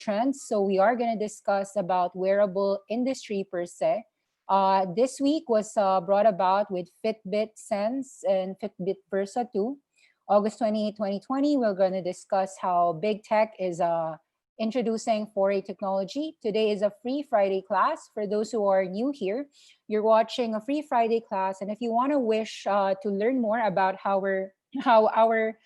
trends. So we are going to discuss about wearable industry per se. This week was brought about with Fitbit Sense and Fitbit Versa 2. August 28, 2020, we're going to discuss how big tech is introducing 4A technology. Today is a free Friday class. For those who are new here, you're watching a free Friday class. And if you want to wish to learn more about how our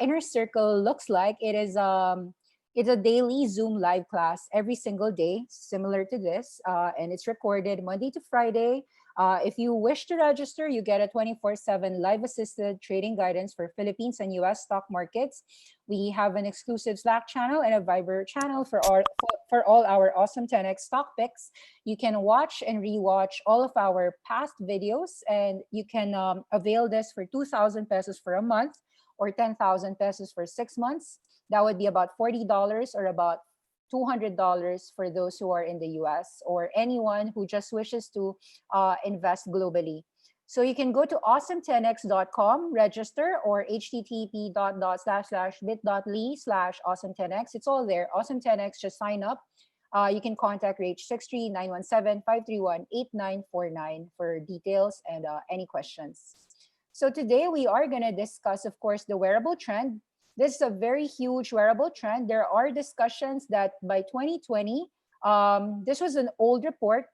inner circle looks like, it's a daily Zoom live class every single day, similar to this, and it's recorded Monday to Friday. If you wish to register, you get a 24/7 live assisted trading guidance for Philippines and US stock markets. We have an exclusive Slack channel and a Viber channel for all our awesome 10x stock picks. You can watch and rewatch all of our past videos, and you can avail this for 2,000 pesos for a month or 10,000 pesos for 6 months. That would be about $40 or about $200 for those who are in the US or anyone who just wishes to invest globally. So you can go to awesome10x.com, register, or http://bit.ly/awesome10x. It's all there. Awesome10x, just sign up. You can contact Rach 63917-531-8949 for details and any questions. So today we are going to discuss, of course, the wearable trend. This is a very huge wearable trend. There are discussions that by 2020, this was an old report.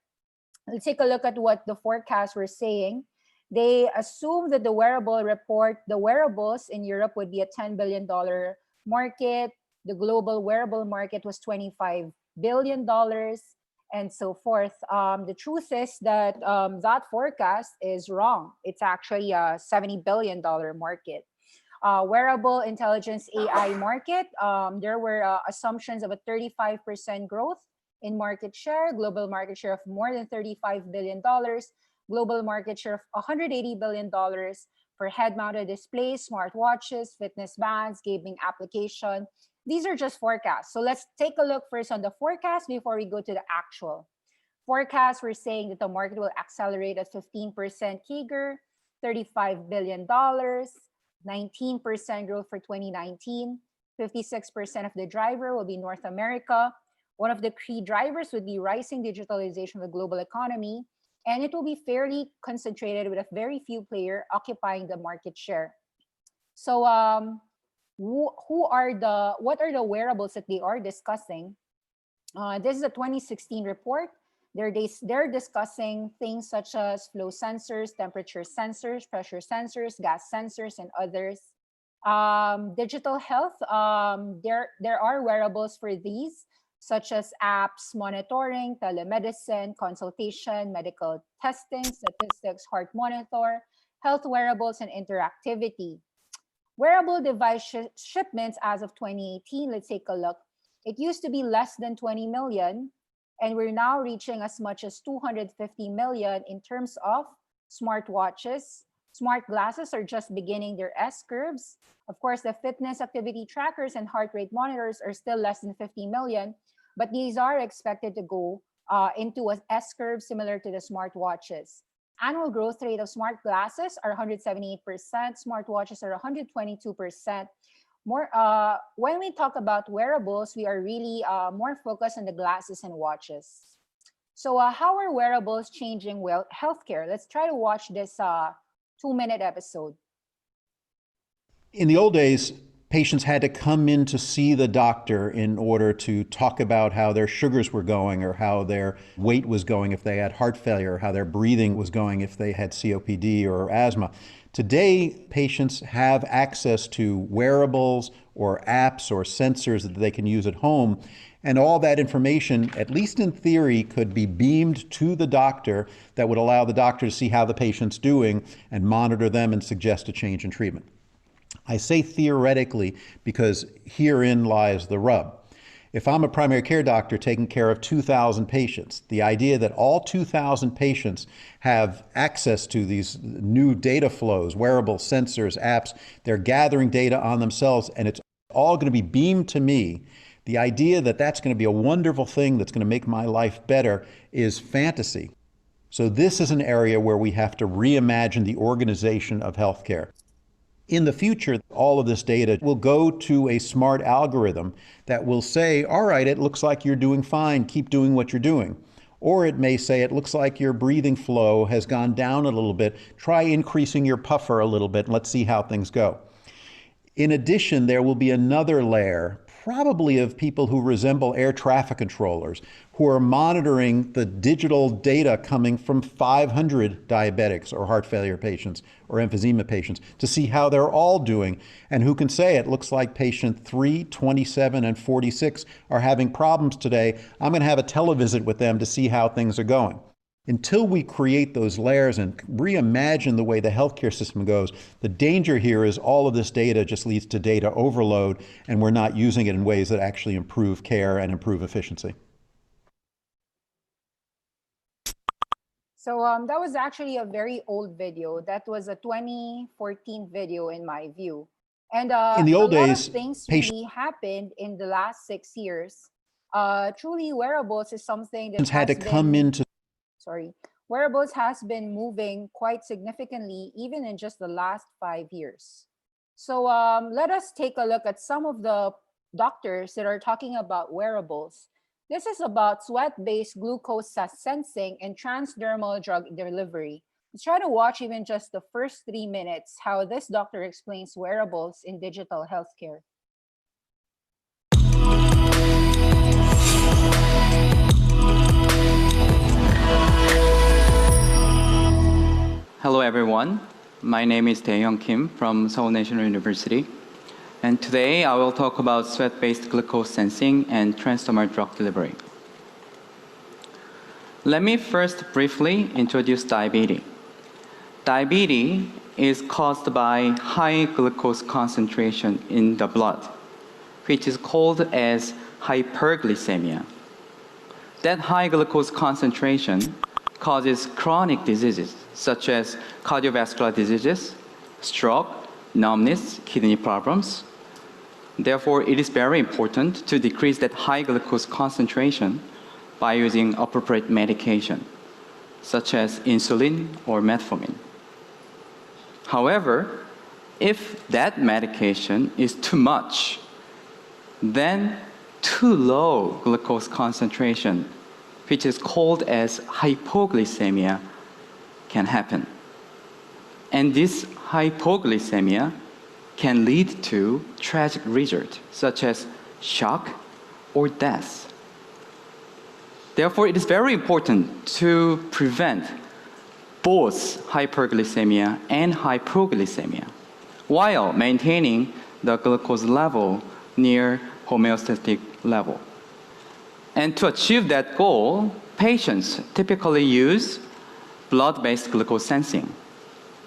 Let's take a look at what the forecasts were saying. They assumed that the wearables in Europe would be a $10 billion market. The global wearable market was $25 billion and so forth. The truth is that that forecast is wrong. It's actually a $70 billion market. Wearable intelligence AI market, there were assumptions of a 35% growth in market share, global market share of more than $35 billion, global market share of $180 billion for head-mounted displays, smartwatches, fitness bands, gaming application. These are just forecasts. So let's take a look first on the forecast before we go to the actual. Forecasts were saying that the market will accelerate at 15% CAGR, $35 billion, 19% growth for 2019, 56% of the driver will be North America. One of the key drivers would be rising digitalization of the global economy, and it will be fairly concentrated with a very few players occupying the market share. So what are the wearables that they are discussing? This is a 2016 report. They're discussing things such as flow sensors, temperature sensors, pressure sensors, gas sensors, and others. Digital health, there are wearables for these, such as apps, monitoring, telemedicine, consultation, medical testing, statistics, heart monitor, health wearables, and interactivity. Wearable device shipments as of 2018, let's take a look. It used to be less than 20 million. And we're now reaching as much as 250 million in terms of smartwatches. Smart glasses are just beginning their S-curves. Of course, the fitness activity trackers and heart rate monitors are still less than 50 million, but these are expected to go into an S-curve similar to the smartwatches. Annual growth rate of smart glasses are 178%, smartwatches are 122%. When we talk about wearables, we are really more focused on the glasses and watches. So how are wearables changing healthcare? Let's try to watch this 2-minute episode. In the old days, patients had to come in to see the doctor in order to talk about how their sugars were going or how their weight was going if they had heart failure, or how their breathing was going if they had COPD or asthma. Today, patients have access to wearables or apps or sensors that they can use at home. And all that information, at least in theory, could be beamed to the doctor that would allow the doctor to see how the patient's doing and monitor them and suggest a change in treatment. I say theoretically because herein lies the rub. If I'm a primary care doctor taking care of 2,000 patients, the idea that all 2,000 patients have access to these new data flows, wearable sensors, apps, they're gathering data on themselves, and it's all going to be beamed to me. The idea that that's going to be a wonderful thing that's going to make my life better is fantasy. So this is an area where we have to reimagine the organization of healthcare. In the future, all of this data will go to a smart algorithm that will say, all right, it looks like you're doing fine, keep doing what you're doing. Or it may say, it looks like your breathing flow has gone down a little bit, try increasing your puffer a little bit, and let's see how things go. In addition, there will be another layer, probably of people who resemble air traffic controllers, who are monitoring the digital data coming from 500 diabetics or heart failure patients or emphysema patients to see how they're all doing, and who can say it looks like patient 3, 27, and 46 are having problems today. I'm going to have a televisit with them to see how things are going. Until we create those layers and reimagine the way the healthcare system goes, the danger here is all of this data just leads to data overload, and we're not using it in ways that actually improve care and improve efficiency. So that was actually a very old video. That was a 2014 video in my view. And In the old a lot days, of things patients really happened in the last 6 years. Truly, wearables is something that had to has come been, into wearables has been moving quite significantly even in just the last 5 years. So let us take a look at some of the doctors that are talking about wearables. This is about sweat-based glucose sensing and transdermal drug delivery. Let's try to watch even just the first 3 minutes how this doctor explains wearables in digital healthcare. Hello everyone, my name is Taehyung Kim from Seoul National University, and today I will talk about sweat-based glucose sensing and transdermal drug delivery. Let me first briefly introduce diabetes. Diabetes is caused by high glucose concentration in the blood, which is called as hyperglycemia. That high glucose concentration causes chronic diseases such as cardiovascular diseases, stroke, numbness, kidney problems. Therefore, it is very important to decrease that high glucose concentration by using appropriate medication, such as insulin or metformin. However, if that medication is too much, then too low glucose concentration, which is called as hypoglycemia, can happen. And this hypoglycemia can lead to tragic results, such as shock or death. Therefore, it is very important to prevent both hyperglycemia and hypoglycemia while maintaining the glucose level near homeostatic level. And to achieve that goal, patients typically use blood-based glucose sensing.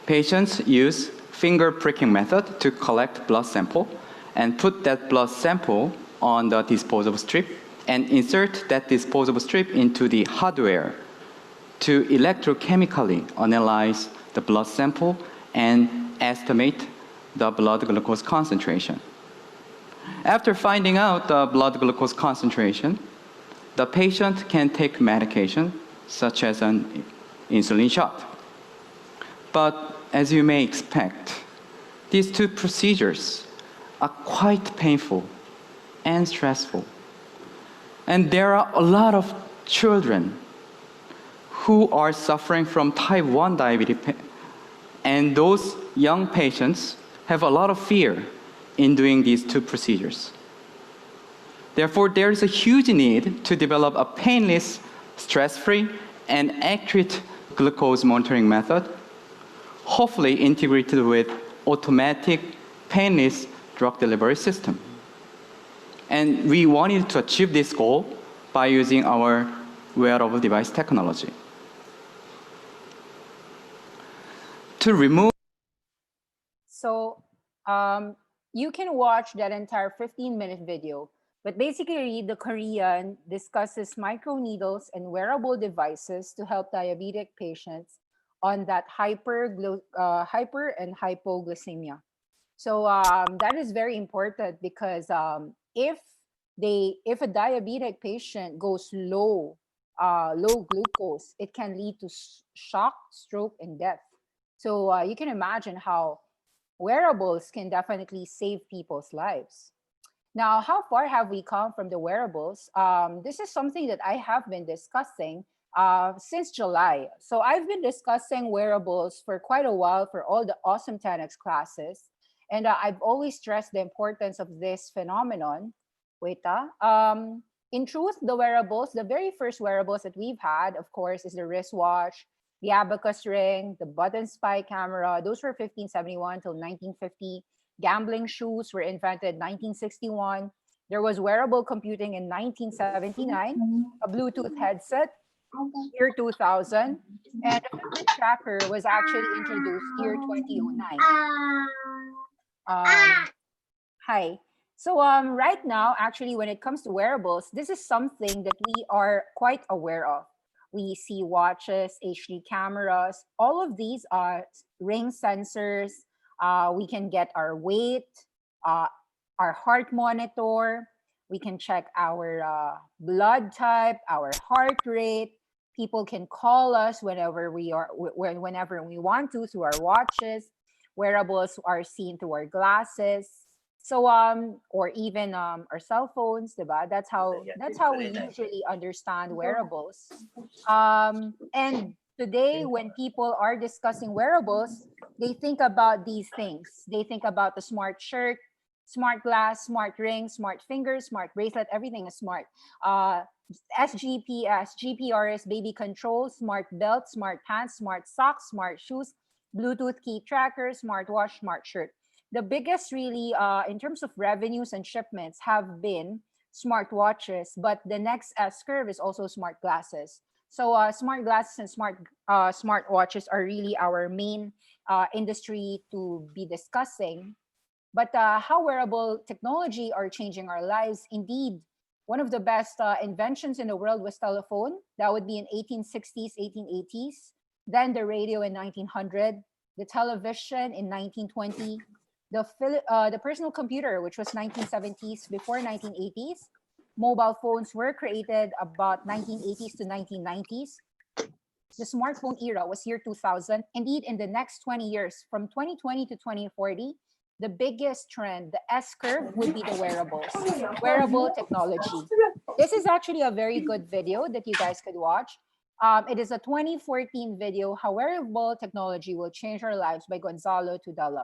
Patients use finger pricking method to collect blood sample and put that blood sample on the disposable strip and insert that disposable strip into the hardware to electrochemically analyze the blood sample and estimate the blood glucose concentration. After finding out the blood glucose concentration, the patient can take medication such as an insulin shot. But as you may expect, these two procedures are quite painful and stressful. And there are a lot of children who are suffering from type 1 diabetes, and those young patients have a lot of fear in doing these two procedures. Therefore, there is a huge need to develop a painless, stress-free, and accurate glucose monitoring method, hopefully integrated with automatic, painless drug delivery system. And we wanted to achieve this goal by using our wearable device technology. To remove So you can watch that entire 15-minute video, but basically the Korean discusses microneedles and wearable devices to help diabetic patients on that hyper and hypoglycemia. So that is very important because if a diabetic patient goes low glucose, it can lead to shock, stroke, and death. So you can imagine how wearables can definitely save people's lives. Now, how far have we come from the wearables? This is something that I have been discussing since July. So I've been discussing wearables for quite a while for all the awesome 10X classes. And I've always stressed the importance of this phenomenon. Wait, in truth, the wearables, the very first wearables that we've had, of course, is the wristwatch, the abacus ring, the button spy camera. Those were 1571 till 1950. Gambling shoes were invented 1961. There was wearable computing in 1979, a Bluetooth headset year 2000, and the Fitbit tracker was actually introduced year 2009. Hi. So right now, actually, when it comes to wearables, this is something that we are quite aware of. We see watches, HD cameras, all of these are ring sensors. We can get our weight, our heart monitor. We can check our blood type, our heart rate. People can call us whenever we want to through our watches. Wearables are seen through our glasses. So or even our cell phones, diba? That's how we usually understand wearables. And today, when people are discussing wearables, they think about these things. They think about the smart shirt, smart glass, smart ring, smart fingers, smart bracelet. Everything is smart. SGPS, GPRS, baby control, smart belt, smart pants, smart socks, smart shoes, Bluetooth key tracker, smartwatch, smart shirt. The biggest really in terms of revenues and shipments have been smartwatches, but the next S curve is also smart glasses. So smart glasses and smartwatches are really our main industry to be discussing. But how wearable technology are changing our lives, indeed, one of the best inventions in the world was telephone. That would be in 1860s, 1880s. Then the radio in 1900, the television in 1920, the personal computer, which was 1970s before 1980s. Mobile phones were created about 1980s to 1990s. The smartphone era was year 2000. Indeed, in the next 20 years, from 2020 to 2040, the biggest trend, the S curve, would be the wearables, wearable technology. This is actually a very good video that you guys could watch. It is a 2014 video, How Wearable Technology Will Change Our Lives by Gonzalo Tudela.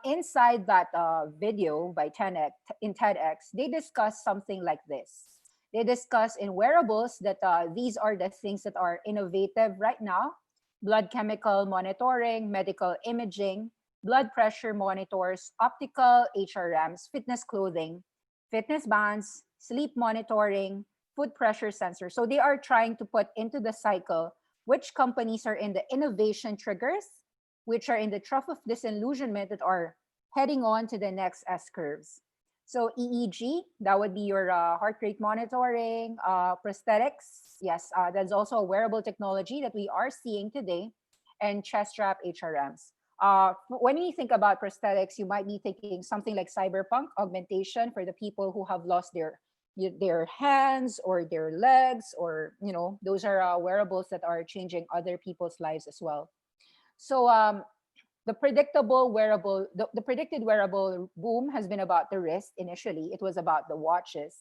Inside that video by 10X, in TEDx, they discuss something like this. They discuss in wearables that these are the things that are innovative right now: blood chemical monitoring, medical imaging, blood pressure monitors, optical HRMs, fitness clothing, fitness bands, sleep monitoring, foot pressure sensors. So they are trying to put into the cycle which companies are in the innovation triggers, which are in the trough of disillusionment, that are heading on to the next S curves. So EEG, that would be your heart rate monitoring, prosthetics. Yes, that's also a wearable technology that we are seeing today, and chest strap HRMs. When you think about prosthetics, you might be thinking something like cyberpunk augmentation for the people who have lost their hands or their legs, or those are wearables that are changing other people's lives as well. So the predicted wearable boom has been about the wrist. Initially, it was about the watches,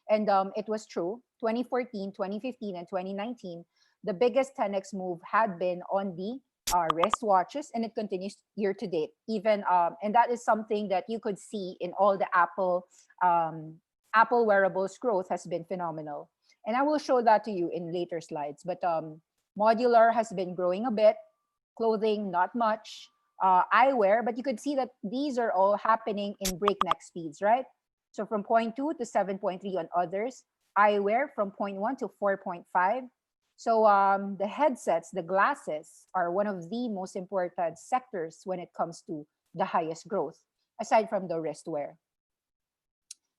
and it was true. 2014, 2015, and 2019, the biggest 10x move had been on the wrist watches, and it continues year to date. Even and that is something that you could see in all the Apple wearables growth has been phenomenal, and I will show that to you in later slides. But modular has been growing a bit, clothing not much, eyewear, but you could see that these are all happening in breakneck speeds, right? So from 0.2 to 7.3 on others, eyewear from 0.1 to 4.5. So the headsets, the glasses, are one of the most important sectors when it comes to the highest growth, aside from the wristwear.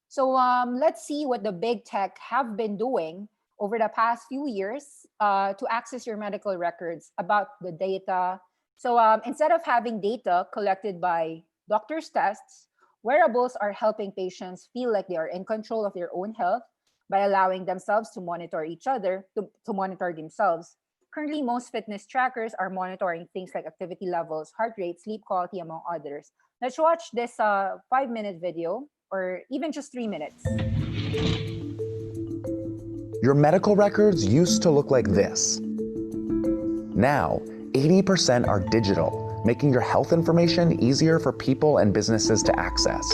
So let's see what the big tech have been doing over the past few years to access your medical records about the data. So instead of having data collected by doctors' tests, wearables are helping patients feel like they are in control of their own health by allowing themselves to monitor each other, to monitor themselves, Currently, most fitness trackers are monitoring things like activity levels, heart rate, sleep quality, among others. Let's watch this 5-minute video, or even just 3 minutes. Your medical records used to look like this. Now, 80% are digital, making your health information easier for people and businesses to access.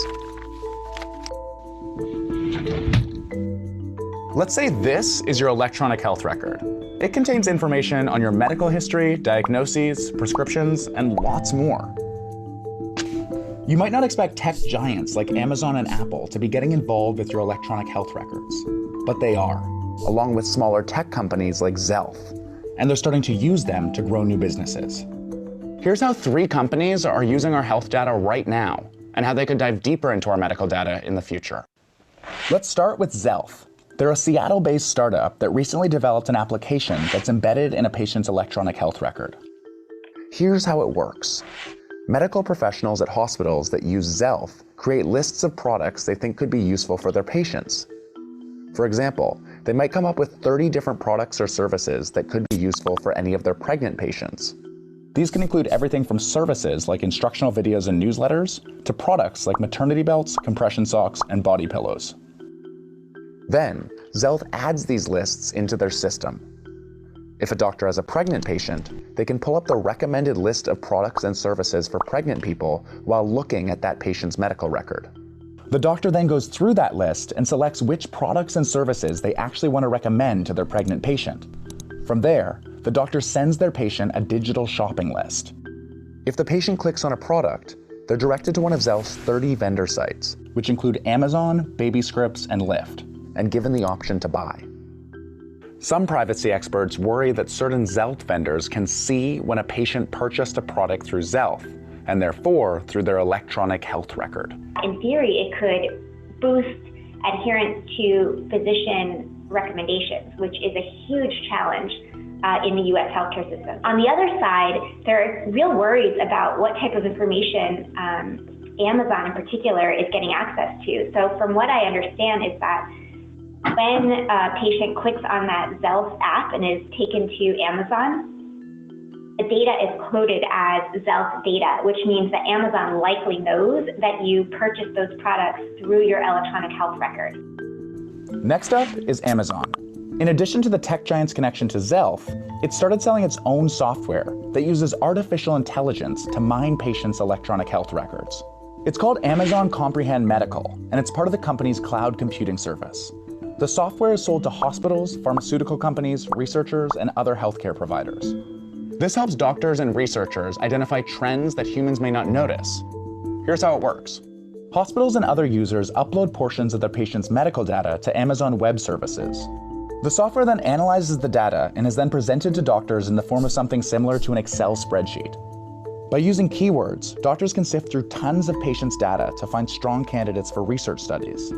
Let's say this is your electronic health record. It contains information on your medical history, diagnoses, prescriptions, and lots more. You might not expect tech giants like Amazon and Apple to be getting involved with your electronic health records, but they are, along with smaller tech companies like Zelf, and they're starting to use them to grow new businesses. Here's how 3 companies are using our health data right now, and how they could dive deeper into our medical data in the future. Let's start with Zelf. They're a Seattle-based startup that recently developed an application that's embedded in a patient's electronic health record. Here's how it works. Medical professionals at hospitals that use Zelf create lists of products they think could be useful for their patients. For example, they might come up with 30 different products or services that could be useful for any of their pregnant patients. These can include everything from services like instructional videos and newsletters to products like maternity belts, compression socks, and body pillows. Then, Zelf adds these lists into their system. If a doctor has a pregnant patient, they can pull up the recommended list of products and services for pregnant people while looking at that patient's medical record. The doctor then goes through that list and selects which products and services they actually want to recommend to their pregnant patient. From there, the doctor sends their patient a digital shopping list. If the patient clicks on a product, they're directed to one of Zelf's 30 vendor sites, which include Amazon, BabyScripts, and Lyft, and given the option to buy. Some privacy experts worry that certain Zelf vendors can see when a patient purchased a product through Zelf, and therefore through their electronic health record. In theory, it could boost adherence to physician recommendations, which is a huge challenge in the U.S. healthcare system. On the other side, there are real worries about what type of information Amazon in particular is getting access to. So from what I understand is that when a patient clicks on that Zelf app and is taken to Amazon, the data is coded as Zelf data, which means that Amazon likely knows that you purchased those products through your electronic health record. Next up is Amazon. In addition to the tech giant's connection to Zelf, it started selling its own software that uses artificial intelligence to mine patients' electronic health records. It's called Amazon Comprehend Medical, and it's part of the company's cloud computing service. The software is sold to hospitals, pharmaceutical companies, researchers, and other healthcare providers. This helps doctors and researchers identify trends that humans may not notice. Here's how it works. Hospitals and other users upload portions of their patients' medical data to Amazon Web Services. The software then analyzes the data and is then presented to doctors in the form of something similar to an Excel spreadsheet. By using keywords, doctors can sift through tons of patients' data to find strong candidates for research studies.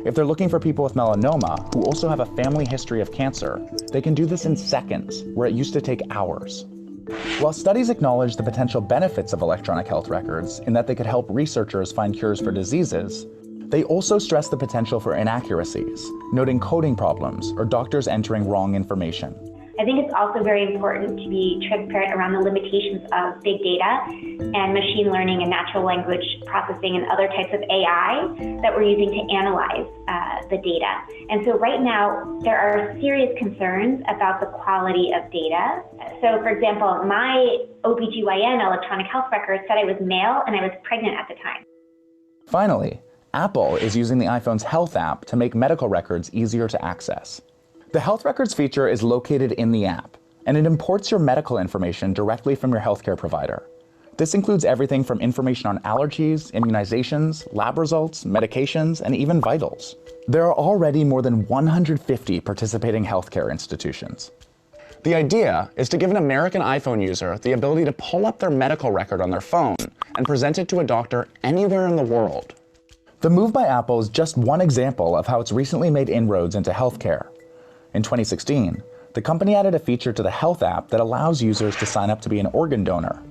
If they're looking for people with melanoma who also have a family history of cancer, they can do this in seconds, where it used to take hours. While studies acknowledge the potential benefits of electronic health records in that they could help researchers find cures for diseases, they also stress the potential for inaccuracies, noting coding problems or doctors entering wrong information. I think it's also very important to be transparent around the limitations of big data and machine learning and natural language processing and other types of AI that we're using to analyze the data. And so right now, there are serious concerns about the quality of data. So for example, my OBGYN electronic health record said I was male and I was pregnant at the time. Finally, Apple is using the iPhone's Health app to make medical records easier to access. The Health Records feature is located in the app, and it imports your medical information directly from your healthcare provider. This includes everything from information on allergies, immunizations, lab results, medications, and even vitals. There are already more than 150 participating healthcare institutions. The idea is to give an American iPhone user the ability to pull up their medical record on their phone and present it to a doctor anywhere in the world. The move by Apple is just one example of how it's recently made inroads into healthcare. In 2016, the company added a feature to the Health app that allows users to sign up to be an organ donor.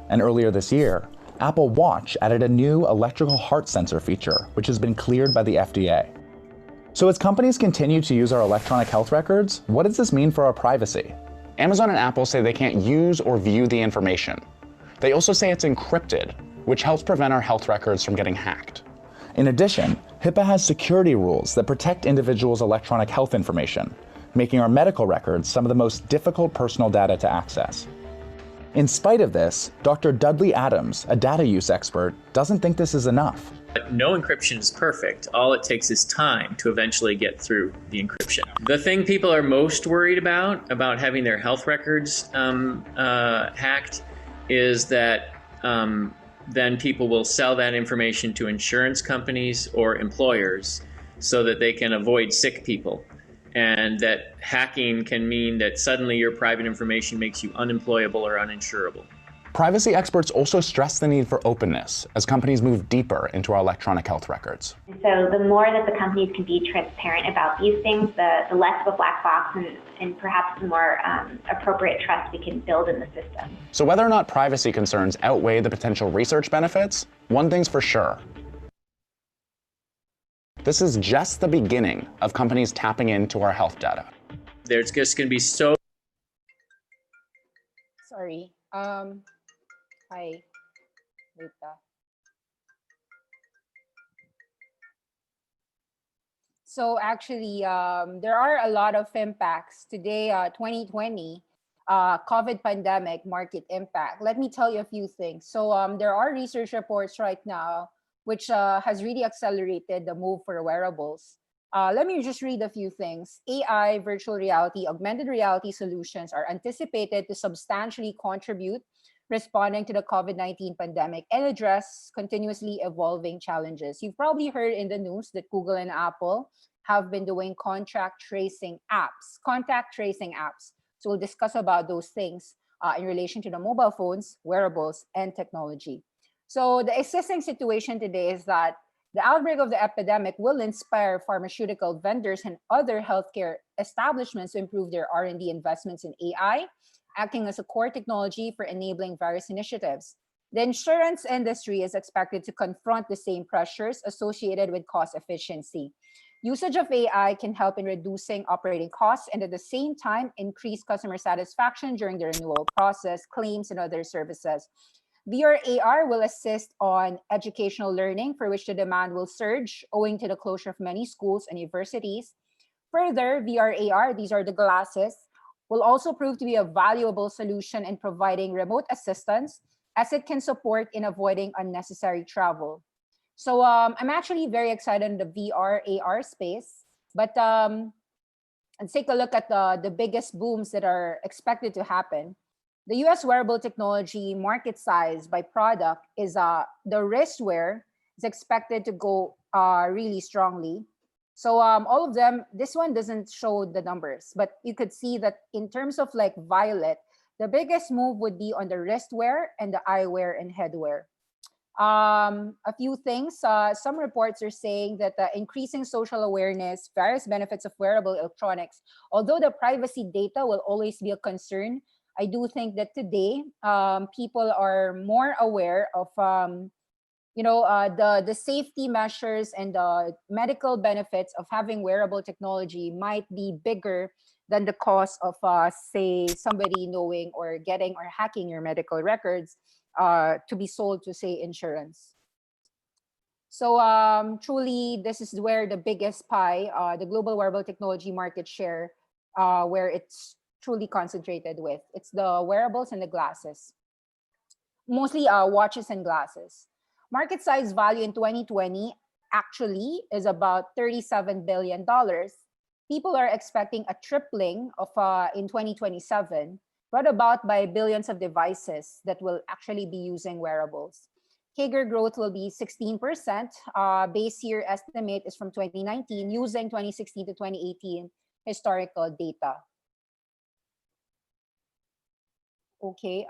And earlier this year, Apple Watch added a new electrical heart sensor feature, which has been cleared by the FDA. So as companies continue to use our electronic health records, what does this mean for our privacy? Amazon and Apple say they can't use or view the information. They also say it's encrypted, which helps prevent our health records from getting hacked. In addition, HIPAA has security rules that protect individuals' electronic health information, making our medical records some of the most difficult personal data to access. In spite of this, Dr. Dudley Adams, a data use expert, doesn't think this is enough. But no encryption is perfect. All it takes is time to eventually get through the encryption. The thing people are most worried about having their health records hacked, is that then people will sell that information to insurance companies or employers so that they can avoid sick people. And that hacking can mean that suddenly your private information makes you unemployable or uninsurable. Privacy experts also stress the need for openness as companies move deeper into our electronic health records. So the more that the companies can be transparent about these things, the less of a black box and perhaps the more appropriate trust we can build in the system. So whether or not privacy concerns outweigh the potential research benefits, one thing's for sure. This is just the beginning of companies tapping into our health data. There's just going to be so... Sorry. Hi. Wait. So actually, there are a lot of impacts today. 2020, COVID pandemic market impact. Let me tell you a few things. So there are research reports right now which has really accelerated the move for wearables. Let me just read a few things. AI, virtual reality, augmented reality solutions are anticipated to substantially contribute responding to the COVID-19 pandemic and address continuously evolving challenges. You've probably heard in the news that Google and Apple have been doing contact tracing apps. So we'll discuss about those things in relation to the mobile phones, wearables, and technology. So the existing situation today is that the outbreak of the epidemic will inspire pharmaceutical vendors and other healthcare establishments to improve their R&D investments in AI, acting as a core technology for enabling various initiatives. The insurance industry is expected to confront the same pressures associated with cost efficiency. Usage of AI can help in reducing operating costs and at the same time increase customer satisfaction during the renewal process, claims, and other services. VR/AR will assist on educational learning, for which the demand will surge owing to the closure of many schools and universities. Further, VR/AR, these are the glasses, will also prove to be a valuable solution in providing remote assistance as it can support in avoiding unnecessary travel. So I'm actually very excited in the VR/AR space, but let's take a look at the biggest booms that are expected to happen. The US wearable technology market size by product is the wristwear is expected to go really strongly. So all of them, this one doesn't show the numbers, but you could see that in terms of like Violet, the biggest move would be on the wristwear and the eyewear and headwear. A few things, some reports are saying that increasing social awareness, various benefits of wearable electronics, although the privacy data will always be a concern, I do think that today people are more aware of the safety measures and the medical benefits of having wearable technology might be bigger than the cost of say somebody knowing or getting or hacking your medical records to be sold to say insurance. So truly this is where the biggest pie, the global wearable technology market share, where it's truly concentrated with. It's the wearables and the glasses, mostly watches and glasses. Market size value in 2020 actually is about $37 billion. People are expecting a tripling of in 2027, brought about by billions of devices that will actually be using wearables. CAGR growth will be 16%. Base year estimate is from 2019 using 2016 to 2018 historical data. Okay,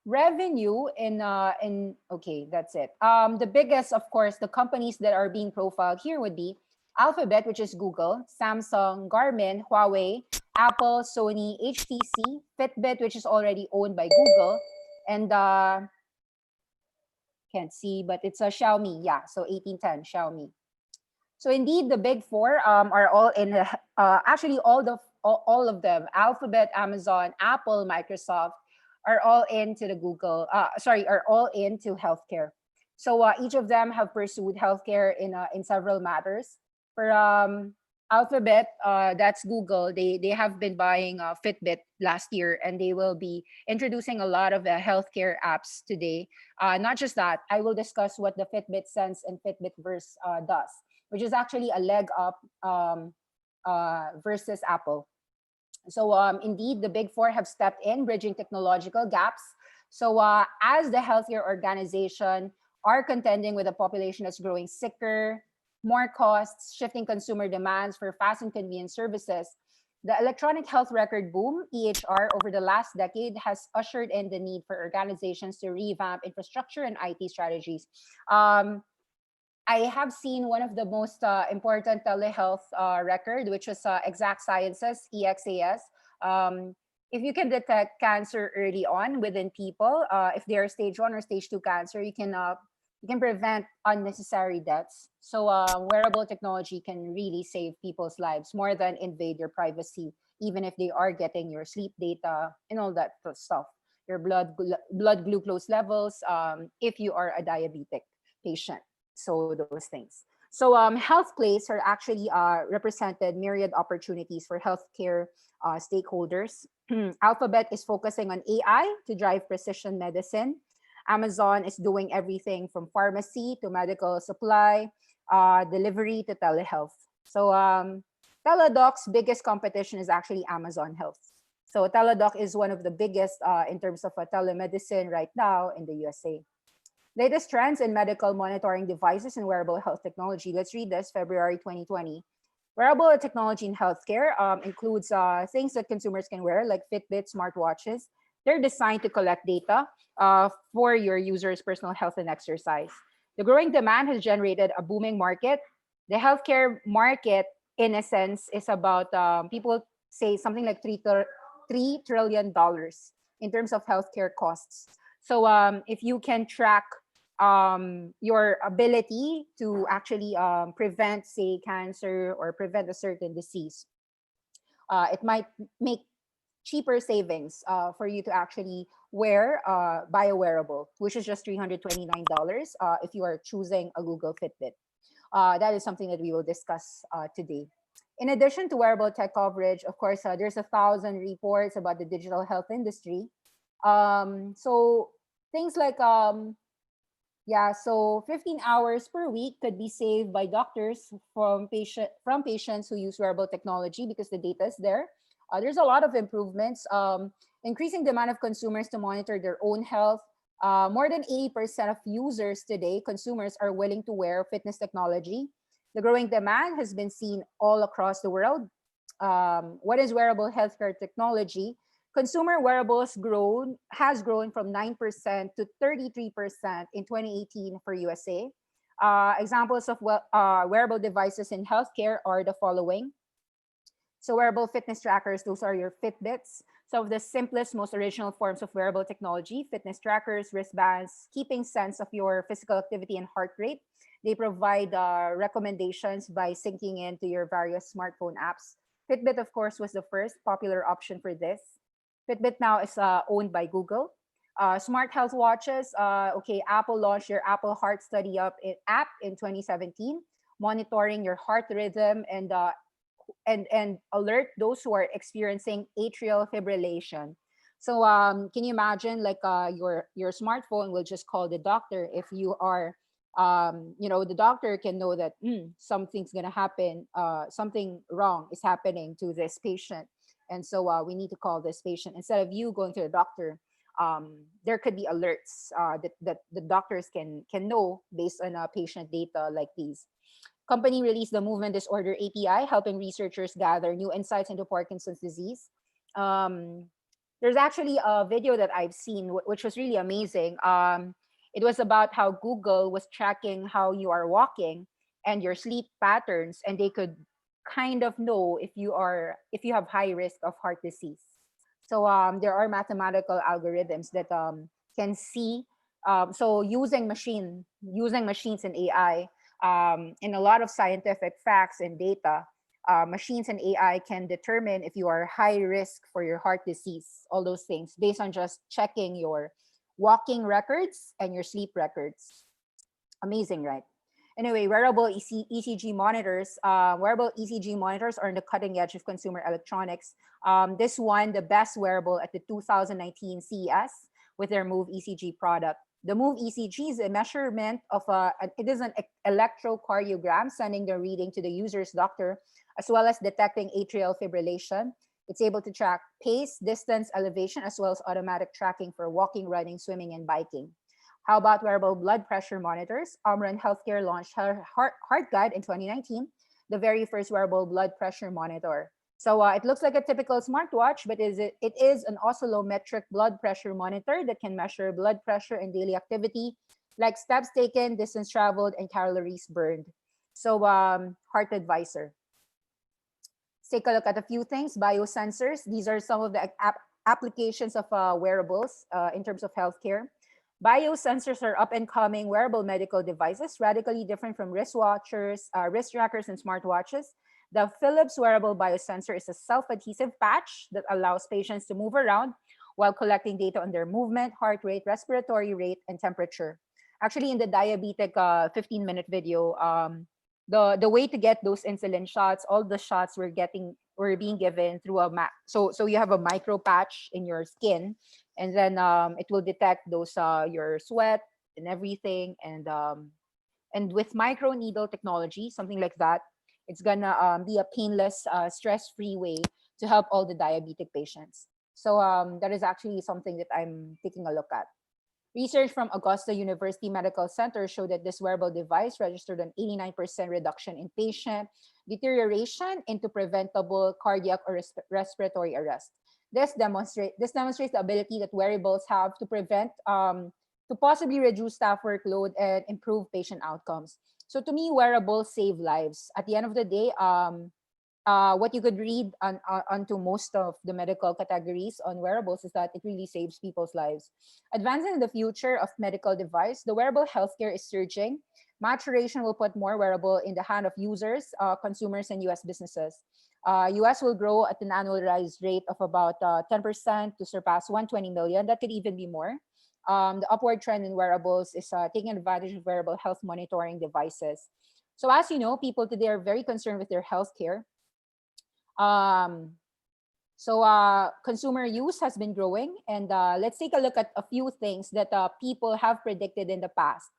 revenue okay, that's it. The biggest, of course, the companies that are being profiled here would be Alphabet, which is Google, Samsung, Garmin, Huawei, Apple, Sony, HTC, Fitbit, which is already owned by Google, and can't see, but it's a Xiaomi. Yeah, so 1810 Xiaomi. So indeed, the big four are all in actually all all of them, Alphabet, Amazon, Apple, Microsoft, are all into the are all into healthcare. So each of them have pursued healthcare in several matters. For Alphabet, that's Google. They have been buying Fitbit last year, and they will be introducing a lot of healthcare apps today. Not just that, I will discuss what the Fitbit Sense and Fitbit Verse does, which is actually a leg up versus Apple. So indeed, the big four have stepped in, bridging technological gaps. So as the healthcare organization are contending with a population that's growing sicker, more costs, shifting consumer demands for fast and convenient services, the electronic health record boom, EHR, over the last decade has ushered in the need for organizations to revamp infrastructure and IT strategies. I have seen one of the most important telehealth record, which was Exact Sciences, EXAS. If you can detect cancer early on within people, if they're stage 1 or stage 2 cancer, you can prevent unnecessary deaths. So wearable technology can really save people's lives more than invade your privacy, even if they are getting your sleep data and all that stuff, your blood glucose levels, if you are a diabetic patient. So those things. So health plays are actually represented myriad opportunities for healthcare stakeholders. Alphabet is focusing on AI to drive precision medicine. Amazon is doing everything from pharmacy to medical supply, delivery to telehealth. So Teladoc's biggest competition is actually Amazon Health. So Teladoc is one of the biggest in terms of telemedicine right now in the USA. Latest trends in medical monitoring devices and wearable health technology. Let's read this, February 2020. Wearable technology in healthcare includes things that consumers can wear, like Fitbit, smartwatches. They're designed to collect data for your users' personal health and exercise. The growing demand has generated a booming market. The healthcare market, in a sense, is about, people say something like $3 trillion in terms of healthcare costs. So if you can track your ability to actually prevent, say, cancer or prevent a certain disease, it might make cheaper savings for you to actually buy a wearable, which is just $329 if you are choosing a Google Fitbit. That is something that we will discuss today. In addition to wearable tech coverage, of course, there's 1,000 reports about the digital health industry. So things like, so 15 hours per week could be saved by doctors from patients who use wearable technology because the data is there. There's a lot of improvements, increasing demand of consumers to monitor their own health. More than 80% of users today, consumers, are willing to wear fitness technology. The growing demand has been seen all across the world. What is wearable healthcare technology? Consumer wearables has grown from 9% to 33% in 2018 for USA. Examples of wearable devices in healthcare are the following. So wearable fitness trackers, those are your Fitbits. Some of the simplest, most original forms of wearable technology: fitness trackers, wristbands, keeping sense of your physical activity and heart rate. They provide recommendations by syncing into your various smartphone apps. Fitbit, of course, was the first popular option for this. Fitbit now is owned by Google. Smart health watches. Apple launched your Apple Heart Study app in 2017, monitoring your heart rhythm and alert those who are experiencing atrial fibrillation. So can you imagine, like your smartphone will just call the doctor if you are, the doctor can know that something's gonna happen, something wrong is happening to this patient, and so we need to call this patient instead of you going to the doctor. There could be alerts that the doctors can know based on patient data like these. Company released the Movement Disorder API, helping researchers gather new insights into Parkinson's disease. There's actually a video that I've seen, which was really amazing. It was about how Google was tracking how you are walking and your sleep patterns, and they could kind of know if you have high risk of heart disease. So there are mathematical algorithms that can see. So using machines and AI, and a lot of scientific facts and data, machines and AI can determine if you are high risk for your heart disease, all those things, based on just checking your walking records and your sleep records. Amazing, right? Anyway, wearable ECG monitors. Wearable ECG monitors are on the cutting edge of consumer electronics. This won the best wearable at the 2019 CES with their Move ECG product. The Move ECG is a measurement of it is an electrocardiogram sending the reading to the user's doctor, as well as detecting atrial fibrillation. It's able to track pace, distance, elevation, as well as automatic tracking for walking, running, swimming, and biking. How about wearable blood pressure monitors? Omron Healthcare launched Heart Guide in 2019, the very first wearable blood pressure monitor. So it looks like a typical smartwatch, but it is an oscillometric blood pressure monitor that can measure blood pressure and daily activity, like steps taken, distance traveled, and calories burned. So Heart Advisor. Let's take a look at a few things. Biosensors. These are some of the applications of wearables in terms of healthcare. Biosensors are up-and-coming wearable medical devices, radically different from wristwatchers, wrist trackers, and smartwatches. The Philips wearable biosensor is a self-adhesive patch that allows patients to move around while collecting data on their movement, heart rate, respiratory rate, and temperature. Actually, in the diabetic 15-minute video, the way to get those insulin shots, all the shots were being given through a map. So you have a micro patch in your skin, and then it will detect those your sweat and everything, and with micro needle technology, something like that, it's gonna be a painless, stress-free way to help all the diabetic patients. So that is actually something that I'm taking a look at. Research from Augusta University Medical Center showed that this wearable device registered an 89% reduction in patient deterioration into preventable cardiac or respiratory arrest. This demonstrates the ability that wearables have to prevent, to possibly reduce staff workload and improve patient outcomes. So to me, wearables save lives. At the end of the day, what you could read onto most of the medical categories on wearables is that it really saves people's lives. Advancing in the future of medical device, the wearable healthcare is surging. Maturation will put more wearable in the hand of users, consumers, and U.S. businesses. U.S. will grow at an annualized rate of about 10% to surpass 120 million. That could even be more. The upward trend in wearables is taking advantage of wearable health monitoring devices. So as you know, people today are very concerned with their healthcare. Consumer use has been growing, and let's take a look at a few things that people have predicted in the past.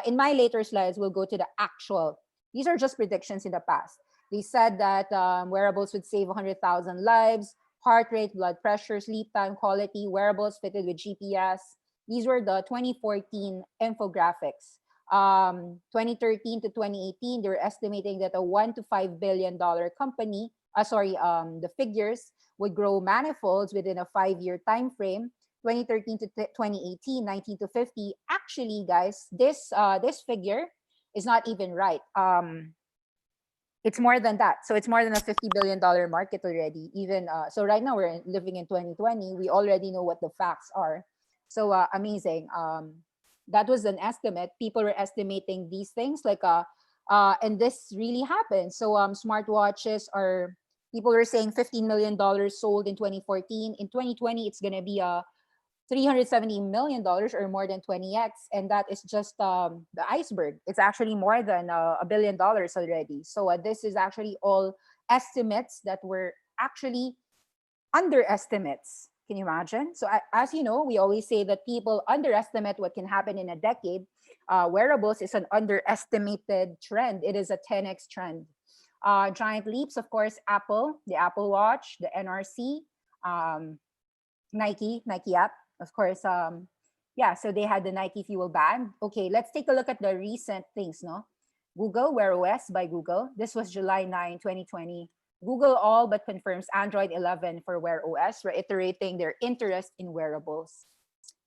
In my later slides, we'll go to the actual. These are just predictions in the past. They said that wearables would save 100,000 lives, heart rate, blood pressure, sleep time, quality, wearables fitted with GPS. These were the 2014 infographics. 2013 to 2018, they were estimating that a $1 to $5 billion company, the figures would grow manifolds within a 5-year time frame. 2013 to 2018, 19 to 50. Actually, guys, this figure is not even right. It's more than that. So it's more than a $50 billion market already. Even so, right now we're living in 2020. We already know what the facts are. So amazing. That was an estimate. People were estimating these things and this really happened. So smartwatches are, people were saying $15 million sold in 2014. In 2020, it's going to be $370 million or more than 20x. And that is just the iceberg. It's actually more than $1 billion already. So this is actually all estimates that were actually underestimates. Can you imagine? So as you know, we always say that people underestimate what can happen in a decade. Wearables is an underestimated trend. It is a 10x trend. Giant leaps, of course, Apple, the Apple Watch, the NRC, Nike app, of course. So they had the Nike Fuel Band. Okay, let's take a look at the recent things, no? Google, Wear OS by Google. This was July 9, 2020. Google all but confirms Android 11 for Wear OS, reiterating their interest in wearables.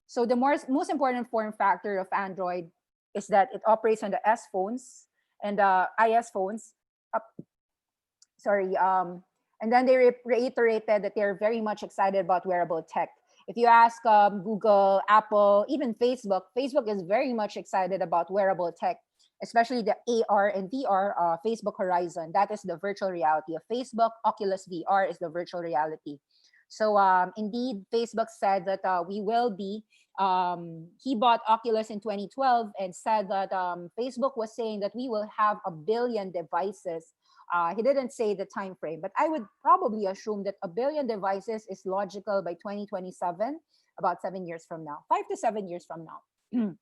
So the most important form factor of Android is that it operates on the S phones and IS phones. And then they reiterated that they're very much excited about wearable tech. If you ask Google, Apple, even Facebook is very much excited about wearable tech. especially the AR and VR, Facebook Horizon. That is the virtual reality of Facebook. Oculus VR is the virtual reality. So indeed, Facebook said that we will be, he bought Oculus in 2012 and said that Facebook was saying that we will have 1 billion devices. He didn't say the time frame, but I would probably assume that 1 billion devices is logical by 2027, about 7 years from now, 5 to 7 years from now.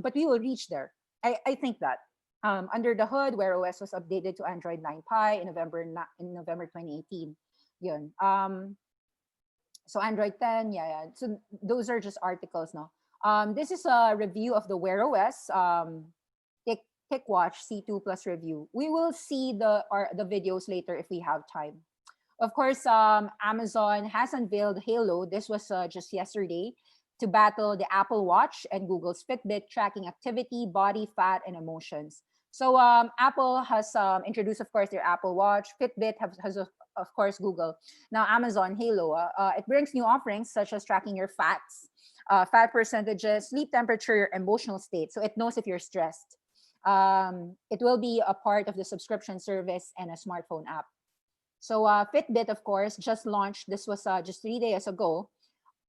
But we will reach there. I think that. Under the hood, Wear OS was updated to Android 9 Pie in November 2018. Yun. So Android 10, yeah. So those are just articles now. This is a review of the Wear OS TechWatch C2 Plus review. We will see the videos later if we have time. Of course, Amazon has unveiled Halo. This was just yesterday, to battle the Apple Watch and Google's Fitbit, tracking activity, body fat, and emotions. So Apple has introduced, of course, their Apple Watch. Fitbit has of course, Google. Now Amazon Halo. It brings new offerings such as tracking your fats, fat percentages, sleep temperature, your emotional state. So it knows if you're stressed. It will be a part of the subscription service and a smartphone app. So Fitbit, of course, just launched. This was just 3 days ago.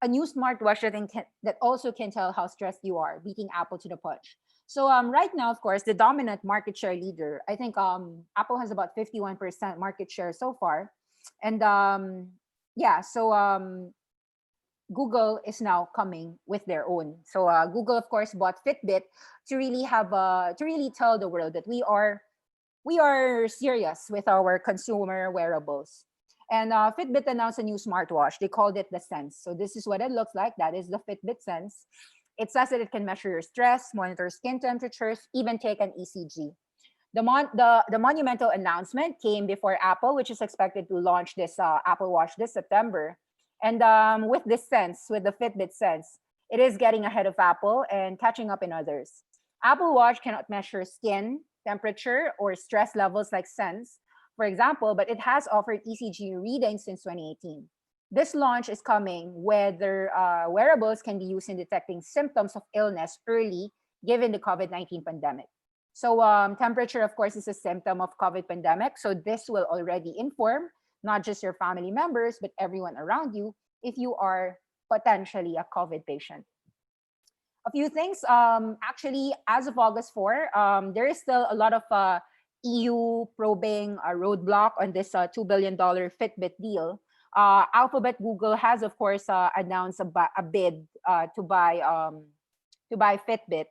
A new smartwatch that also can tell how stressed you are, beating Apple to the punch. So right now, of course, the dominant market share leader, I think Apple has about 51% market share so far. And yeah, so Google is now coming with their own. So Google, of course, bought Fitbit to really have to really tell the world that we are serious with our consumer wearables. And Fitbit announced a new smartwatch. They called it the Sense. So this is what it looks like. That is the Fitbit Sense. It says that it can measure your stress, monitor skin temperatures, even take an ECG. The monumental announcement came before Apple, which is expected to launch this Apple Watch this September. And with this Sense, with the Fitbit Sense, it is getting ahead of Apple and catching up in others. Apple Watch cannot measure skin temperature or stress levels like Sense, for example, but it has offered ECG readings since 2018. This launch is coming whether wearables can be used in detecting symptoms of illness early, given the COVID-19 pandemic. So temperature, of course, is a symptom of COVID pandemic. So this will already inform not just your family members, but everyone around you if you are potentially a COVID patient. A few things, actually, as of August 4, there is still a lot of EU probing a roadblock on this $2 billion Fitbit deal. Alphabet Google has, of course, announced a bid to buy Fitbit,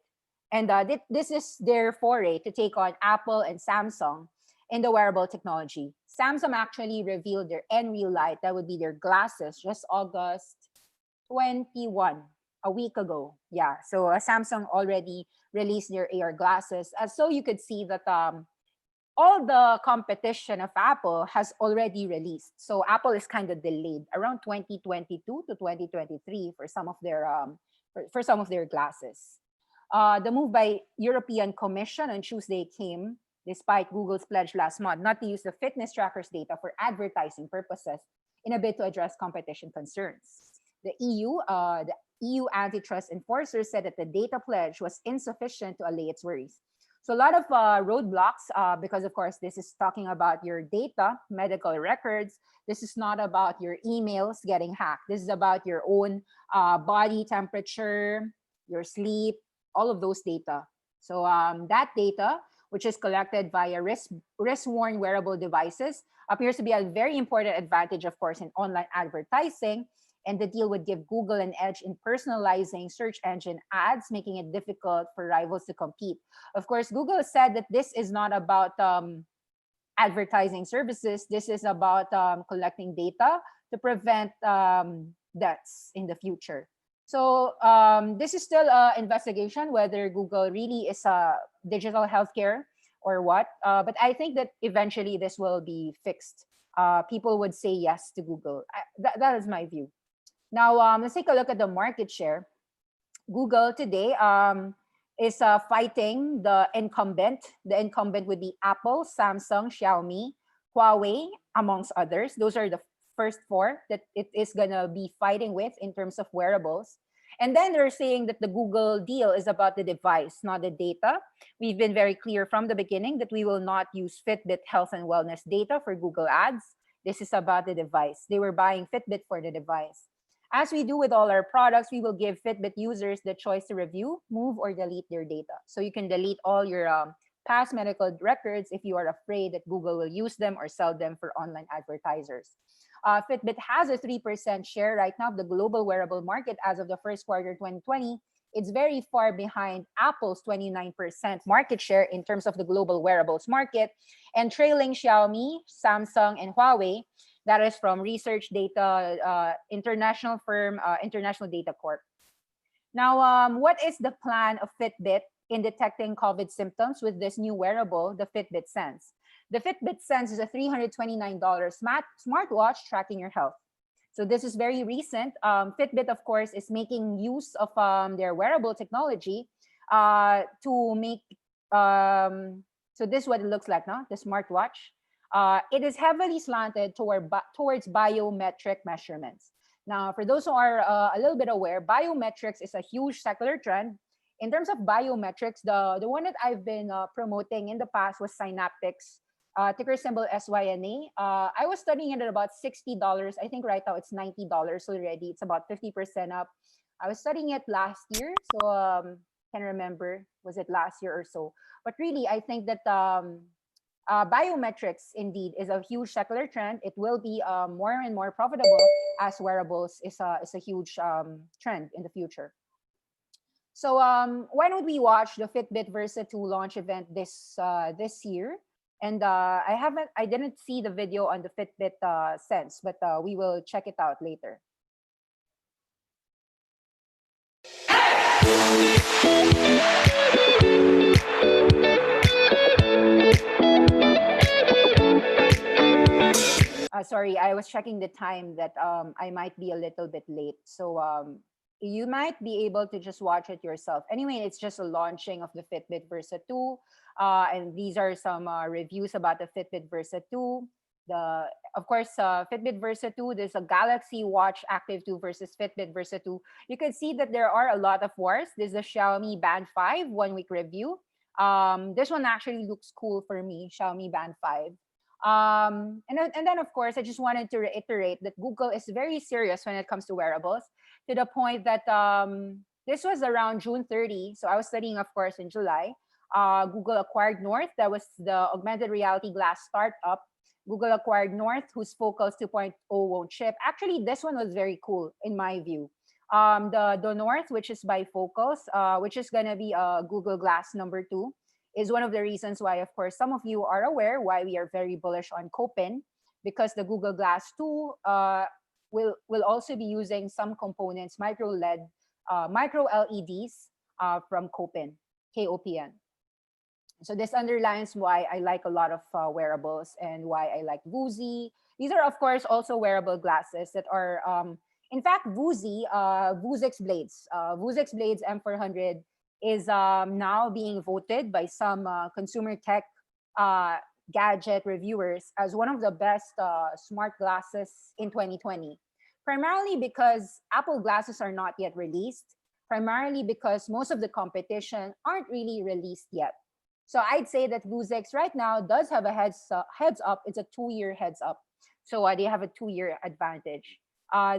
and this is their foray to take on Apple and Samsung in the wearable technology. Samsung actually revealed their Nreal Lite, that would be their glasses, just August 21, a week ago. Yeah, so Samsung already released their AR glasses, so you could see that all the competition of Apple has already released. So Apple is kind of delayed around 2022 to 2023 for some of their glasses. The move by European Commission on Tuesday came despite Google's pledge last month not to use the fitness trackers data for advertising purposes in a bid to address competition concerns. The EU antitrust enforcers said that the data pledge was insufficient to allay its worries. So a lot of roadblocks because, of course, this is talking about your data, medical records. This is not about your emails getting hacked. This is about your own body temperature, your sleep, all of those data. So that data, which is collected via wrist-worn wearable devices, appears to be a very important advantage, of course, in online advertising. And the deal would give Google an edge in personalizing search engine ads, making it difficult for rivals to compete. Of course, Google said that this is not about advertising services. This is about collecting data to prevent deaths in the future. So this is still an investigation whether Google really is a digital healthcare or what. But I think that eventually this will be fixed. People would say yes to Google. That is my view. Now, let's take a look at the market share. Google today is fighting the incumbent. The incumbent would be Apple, Samsung, Xiaomi, Huawei, amongst others. Those are the first four that it is going to be fighting with in terms of wearables. And then they're saying that the Google deal is about the device, not the data. We've been very clear from the beginning that we will not use Fitbit health and wellness data for Google ads. This is about the device. They were buying Fitbit for the device. As we do with all our products, we will give Fitbit users the choice to review, move, or delete their data. So you can delete all your past medical records if you are afraid that Google will use them or sell them for online advertisers. Fitbit has a 3% share right now of the global wearable market as of the first quarter 2020. It's very far behind Apple's 29% market share in terms of the global wearables market, and trailing Xiaomi, Samsung, and Huawei. That is from research data, international firm, International Data Corp. Now, what is the plan of Fitbit in detecting COVID symptoms with this new wearable, the Fitbit Sense? The Fitbit Sense is a $329 smartwatch tracking your health. So this is very recent. Fitbit, of course, is making use of their wearable technology to make, so this is what it looks like now, the smartwatch. It is heavily slanted towards biometric measurements. Now, for those who are a little bit aware, biometrics is a huge secular trend. In terms of biometrics, the one that I've been promoting in the past was Synaptics, ticker symbol SYNA. I was studying it at about $60. I think right now it's $90 already. It's about 50% up. I was studying it last year, so can't remember, was it last year or so? But really, I think that biometrics indeed is a huge secular trend. It will be more and more profitable as wearables is a huge trend in the future. So why don't we watch the Fitbit Versa 2 launch event this year? And I didn't see the video on the Fitbit Sense, but we will check it out later. Sorry, I was checking the time that I might be a little bit late. So you might be able to just watch it yourself. Anyway, it's just a launching of the Fitbit Versa 2. And these are some reviews about the Fitbit Versa 2. Of course, Fitbit Versa 2, there's a Galaxy Watch Active 2 versus Fitbit Versa 2. You can see that there are a lot of wars. There's a Xiaomi Band 5 1-week review. This one actually looks cool for me, Xiaomi Band 5. And then, of course, I just wanted to reiterate that Google is very serious when it comes to wearables, to the point that this was around June 30. So I was studying, of course, in July. Google acquired North. That was the augmented reality glass startup. Google acquired North, whose Focus 2.0 won't ship. Actually, this one was very cool in my view. The North, which is by Focus, which is going to be Google Glass number 2, is one of the reasons why, of course, some of you are aware why we are very bullish on Kopin, because the Google Glass 2 will also be using some components, micro LEDs from Kopin, KOPN. So this underlines why I like a lot of wearables and why I like Vuzi. These are, of course, also wearable glasses that are, in fact, Vuzi, Vuzix Blades. Vuzix Blades M400 is now being voted by some consumer tech gadget reviewers as one of the best smart glasses in 2020. Primarily because Apple glasses are not yet released. Primarily because most of the competition aren't really released yet. So I'd say that Vuzix right now does have a heads up. It's a 2-year heads up. So they have a 2-year advantage.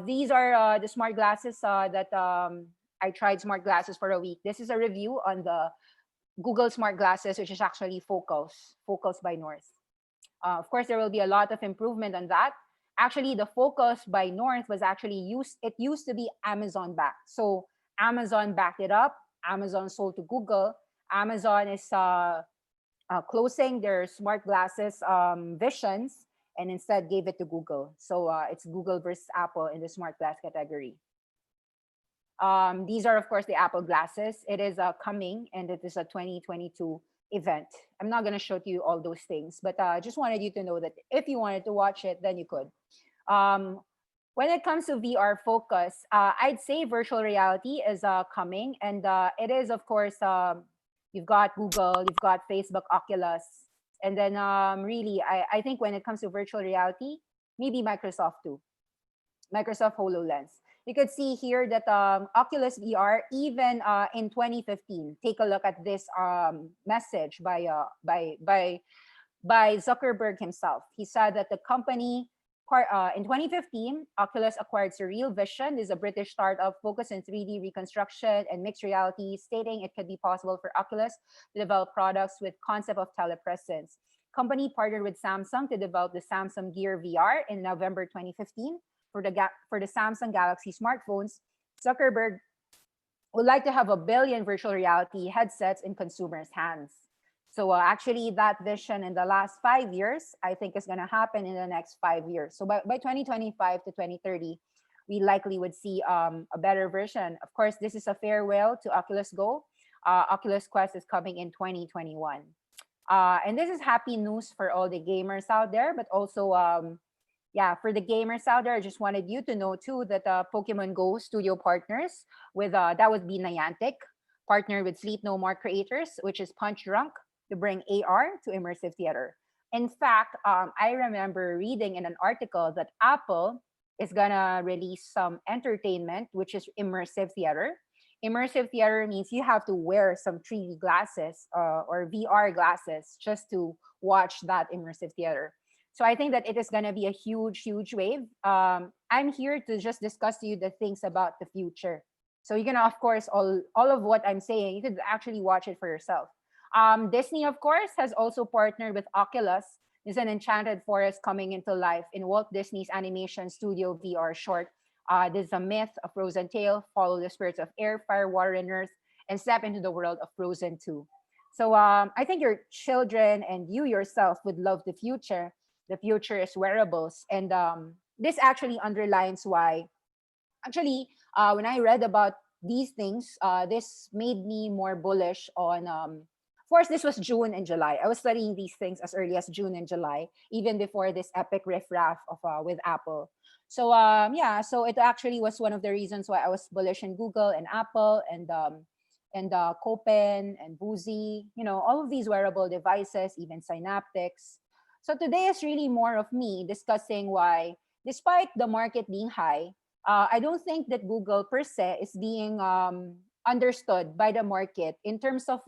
These are the smart glasses that I tried smart glasses for a week. This is a review on the Google smart glasses, which is actually Focus by North. Of course, there will be a lot of improvement on that. Actually, the Focus by North was actually it used to be Amazon backed. So Amazon backed it up. Amazon sold to Google. Amazon is closing their smart glasses visions and instead gave it to Google. So it's Google versus Apple in the smart glass category. These are, of course, the Apple glasses. It is coming, and it is a 2022 event. I'm not going to show you all those things, but I just wanted you to know that if you wanted to watch it, then you could. When it comes to VR focus, I'd say virtual reality is coming, and it is, of course, you've got Google, you've got Facebook, Oculus, and then really, I think when it comes to virtual reality, maybe Microsoft too. Microsoft HoloLens. you could see here that Oculus VR, even in 2015, take a look at this message by Zuckerberg himself. He said that the company, in 2015, Oculus acquired Surreal Vision. This is a British startup focused in 3D reconstruction and mixed reality, stating it could be possible for Oculus to develop products with concept of telepresence. Company partnered with Samsung to develop the Samsung Gear VR in November 2015 for the Samsung Galaxy smartphones. Zuckerberg would like to have 1 billion virtual reality headsets in consumers' hands. So actually, that vision in the last 5 years, I think is going to happen in the next 5 years. So by 2025 to 2030, we likely would see a better version. Of course, this is a farewell to Oculus Go. Oculus Quest is coming in 2021. And this is happy news for all the gamers out there, but also, for the gamers out there, I just wanted you to know too that Pokemon Go studio partners with, that would be Niantic, partnered with Sleep No More creators, which is Punch Drunk, to bring AR to immersive theater. In fact, I remember reading in an article that Apple is gonna release some entertainment, which is immersive theater. Immersive theater means you have to wear some 3D glasses or VR glasses just to watch that immersive theater. So I think that it is gonna be a huge, huge wave. I'm here to just discuss to you the things about the future. So you can, of course, all of what I'm saying, you could actually watch it for yourself. Disney, of course, has also partnered with Oculus. There's an enchanted forest coming into life in Walt Disney's animation studio VR short. This is a myth, a frozen tale. Follow the spirits of air, fire, water, and earth, and step into the world of Frozen 2. So I think your children and you yourself would love the future. The future is wearables. And this actually underlines why, actually, when I read about these things, this made me more bullish on of course, this was June and July. I was studying these things as early as June and July, even before this epic riffraff of with Apple. So so it actually was one of the reasons why I was bullish in Google and Apple and Copen and Boozy, all of these wearable devices, even Synaptics. So today is really more of me discussing why, despite the market being high, I don't think that Google per se is being understood by the market in terms of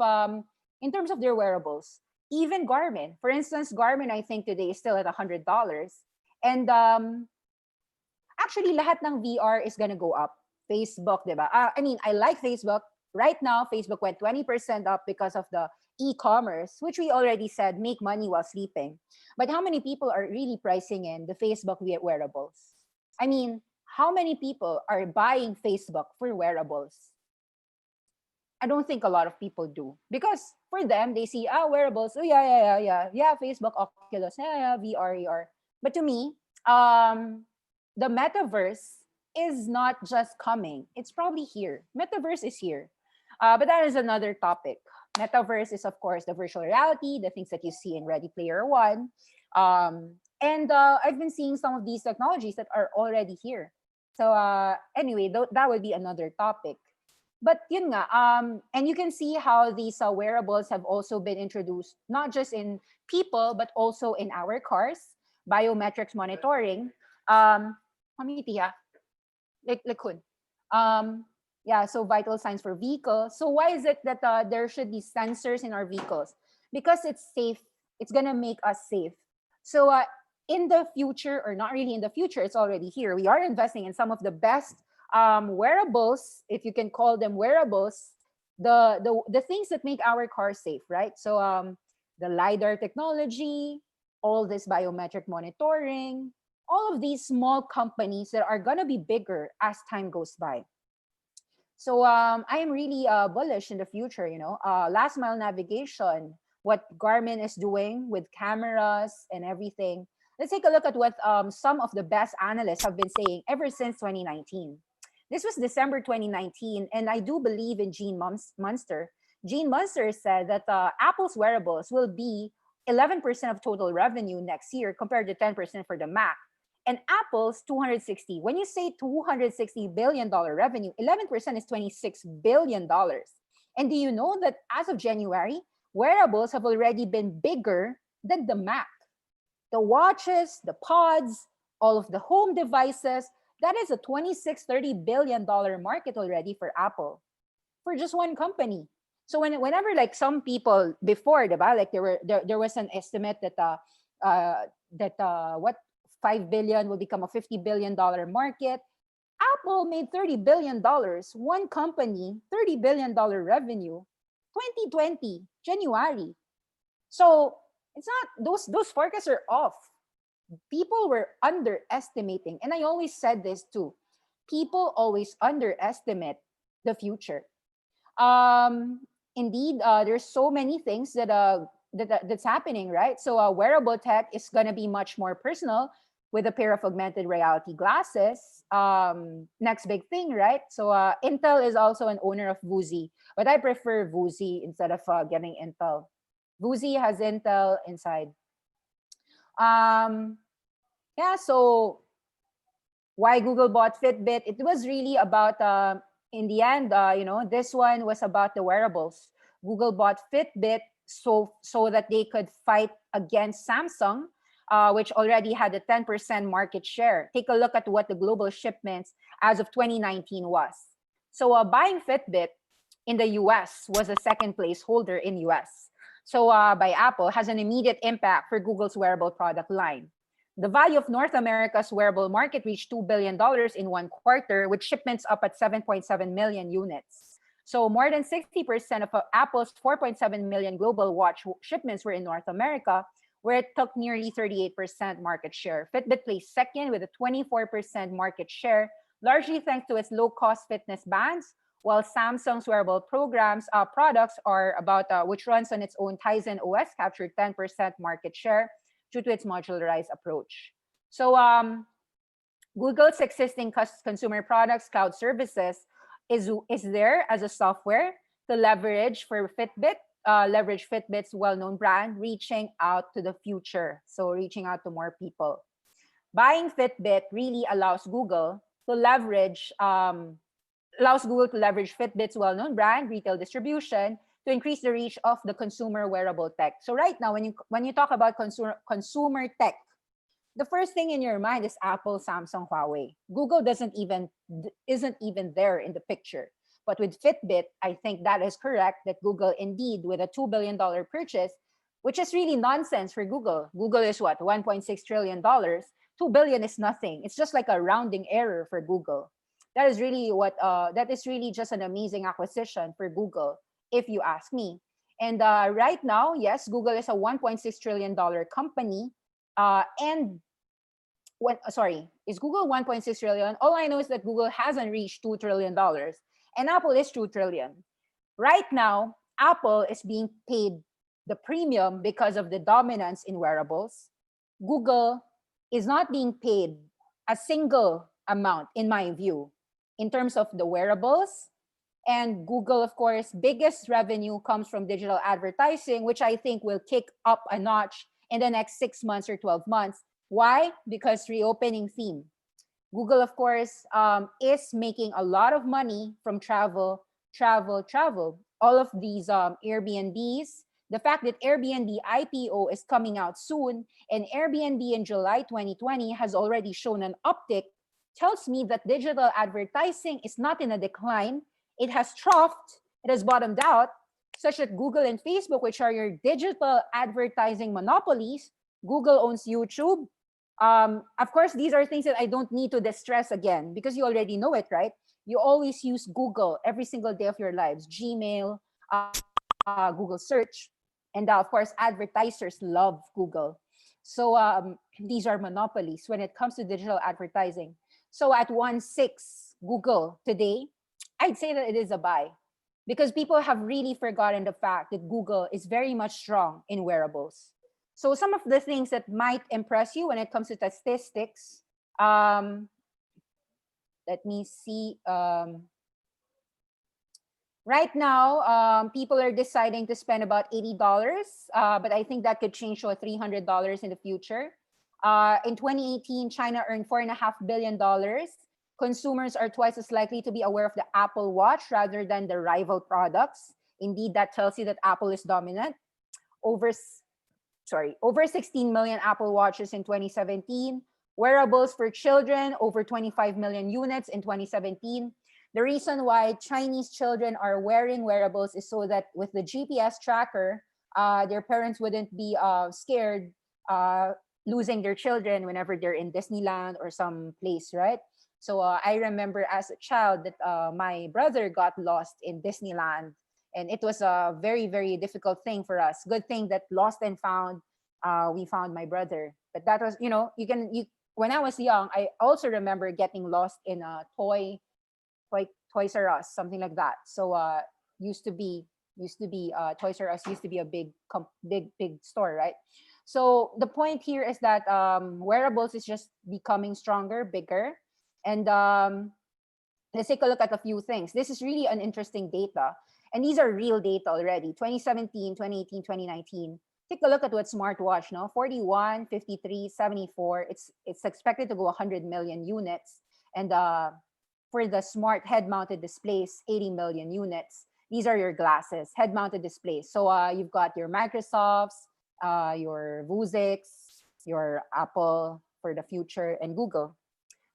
their wearables. Even Garmin, for instance, Garmin I think today is still at $100, and actually lahat ng VR is gonna go up. Facebook, diba? I mean, I like Facebook. Right now, Facebook went 20% up because of the e-commerce, which we already said make money while sleeping. But how many people are really pricing in the Facebook wearables? I mean, how many people are buying Facebook for wearables? I don't think a lot of people do, because for them, they see, wearables, yeah, Facebook, Oculus, VR, AR. But to me, the metaverse is not just coming. It's probably here. Metaverse is here. But that is another topic. Metaverse is, of course, the virtual reality, the things that you see in Ready Player One. And I've been seeing some of these technologies that are already here. So anyway, that would be another topic. But yun nga, and you can see how these wearables have also been introduced, not just in people, but also in our cars, biometrics monitoring. So vital signs for vehicles. So why is it that there should be sensors in our vehicles? Because it's safe. It's gonna make us safe. So in the future, or not really in the future, it's already here. We are investing in some of the best wearables, if you can call them wearables, the things that make our cars safe, right? So the LiDAR technology, all this biometric monitoring, all of these small companies that are gonna be bigger as time goes by. So I am really bullish in the future, last mile navigation, what Garmin is doing with cameras and everything. Let's take a look at what some of the best analysts have been saying ever since 2019. This was December 2019, and I do believe in Gene Munster. Gene Munster said that Apple's wearables will be 11% of total revenue next year compared to 10% for the Mac. And Apple's 260, when you say $260 billion revenue, 11% is $26 billion. And do you know that as of January, wearables have already been bigger than the Mac? The watches, the pods, all of the home devices, That is a $26-30 billion market already for Apple, for just one company. So whenever like some people before, diba, like there was an estimate that what 5 billion will become a $50 billion market. Apple made $30 billion, one company, $30 billion revenue, 2020, January. So it's not, those forecasts are off. People were underestimating. And I always said this too. People always underestimate the future. Indeed, there's so many things that's happening, right? So wearable tech is going to be much more personal with a pair of augmented reality glasses. Next big thing, right? So Intel is also an owner of Vuzi, but I prefer Vuzi instead of getting Intel. Vuzi has Intel inside. Yeah, so why Google bought Fitbit? It was really about, in the end, this one was about the wearables. Google bought Fitbit so that they could fight against Samsung, which already had a 10% market share. Take a look at what the global shipments as of 2019 was. So buying Fitbit in the US was a second place holder in US. So by Apple has an immediate impact for Google's wearable product line. The value of North America's wearable market reached $2 billion in one quarter, with shipments up at 7.7 million units. So more than 60% of Apple's 4.7 million global watch shipments were in North America, where it took nearly 38% market share. Fitbit placed second with a 24% market share, largely thanks to its low-cost fitness bands, while Samsung's wearable products are about, which runs on its own Tizen OS, captured 10% market share due to its modularized approach. So Google's existing consumer products, cloud services, is there as a software to leverage for Fitbit, leverage Fitbit's well-known brand, reaching out to the future. So reaching out to more people. Buying Fitbit really allows Google to leverage Fitbit's well-known brand, retail distribution, to increase the reach of the consumer wearable tech. So right now, when you talk about consumer tech, the first thing in your mind is Apple, Samsung, Huawei. Google isn't even there in the picture. But with Fitbit, I think that is correct, that Google indeed, with a $2 billion purchase, which is really nonsense for Google. Google is what, $1.6 trillion. $2 billion is nothing. It's just like a rounding error for Google. That is really just an amazing acquisition for Google, if you ask me. And right now, yes, Google is a $1.6 trillion company. Is Google 1.6 trillion? All I know is that Google hasn't reached $2 trillion and Apple is 2 trillion. Right now, Apple is being paid the premium because of the dominance in wearables. Google is not being paid a single amount, in my view, in terms of the wearables. And Google, of course, biggest revenue comes from digital advertising, which I think will kick up a notch in the next 6 months or 12 months. Why? Because reopening theme. Google, of course, is making a lot of money from travel. All of these Airbnbs, the fact that Airbnb IPO is coming out soon and Airbnb in July 2020 has already shown an uptick, tells me that digital advertising is not in a decline. It has troughed, it has bottomed out, such that Google and Facebook, which are your digital advertising monopolies, Google owns YouTube. Of course, these are things that I don't need to distress again because you already know it, right? You always use Google every single day of your lives, Gmail, Google search. And of course, advertisers love Google. So these are monopolies when it comes to digital advertising. So at 1.6 Google today, I'd say that it is a buy because people have really forgotten the fact that Google is very much strong in wearables. So some of the things that might impress you when it comes to statistics, let me see. Right now, people are deciding to spend about $80, but I think that could change to $300 in the future. In 2018, China earned $4.5 billion. Consumers are twice as likely to be aware of the Apple Watch rather than the rival products. Indeed, that tells you that Apple is dominant. Over 16 million Apple Watches in 2017, Wearables for children, over 25 million units in 2017. The reason why Chinese children are wearing wearables is so that with the GPS tracker, their parents wouldn't be scared losing their children whenever they're in Disneyland or some place, right? So I remember as a child that my brother got lost in Disneyland, and it was a very, very difficult thing for us. Good thing that lost and found, we found my brother. But that was, when I was young, I also remember getting lost in a Toys R Us, something like that. So used to be Toys R Us used to be a big store, right? So the point here is that wearables is just becoming stronger, bigger, and let's take a look at a few things. This is really an interesting data, and these are real data already. 2017, 2018, 2019. Take a look at what smartwatch, no? 41, 53, 74. It's expected to go 100 million units. And for the smart head-mounted displays, 80 million units. These are your glasses, head-mounted displays. So you've got your Microsofts, your Vuzix, your Apple for the future, and Google.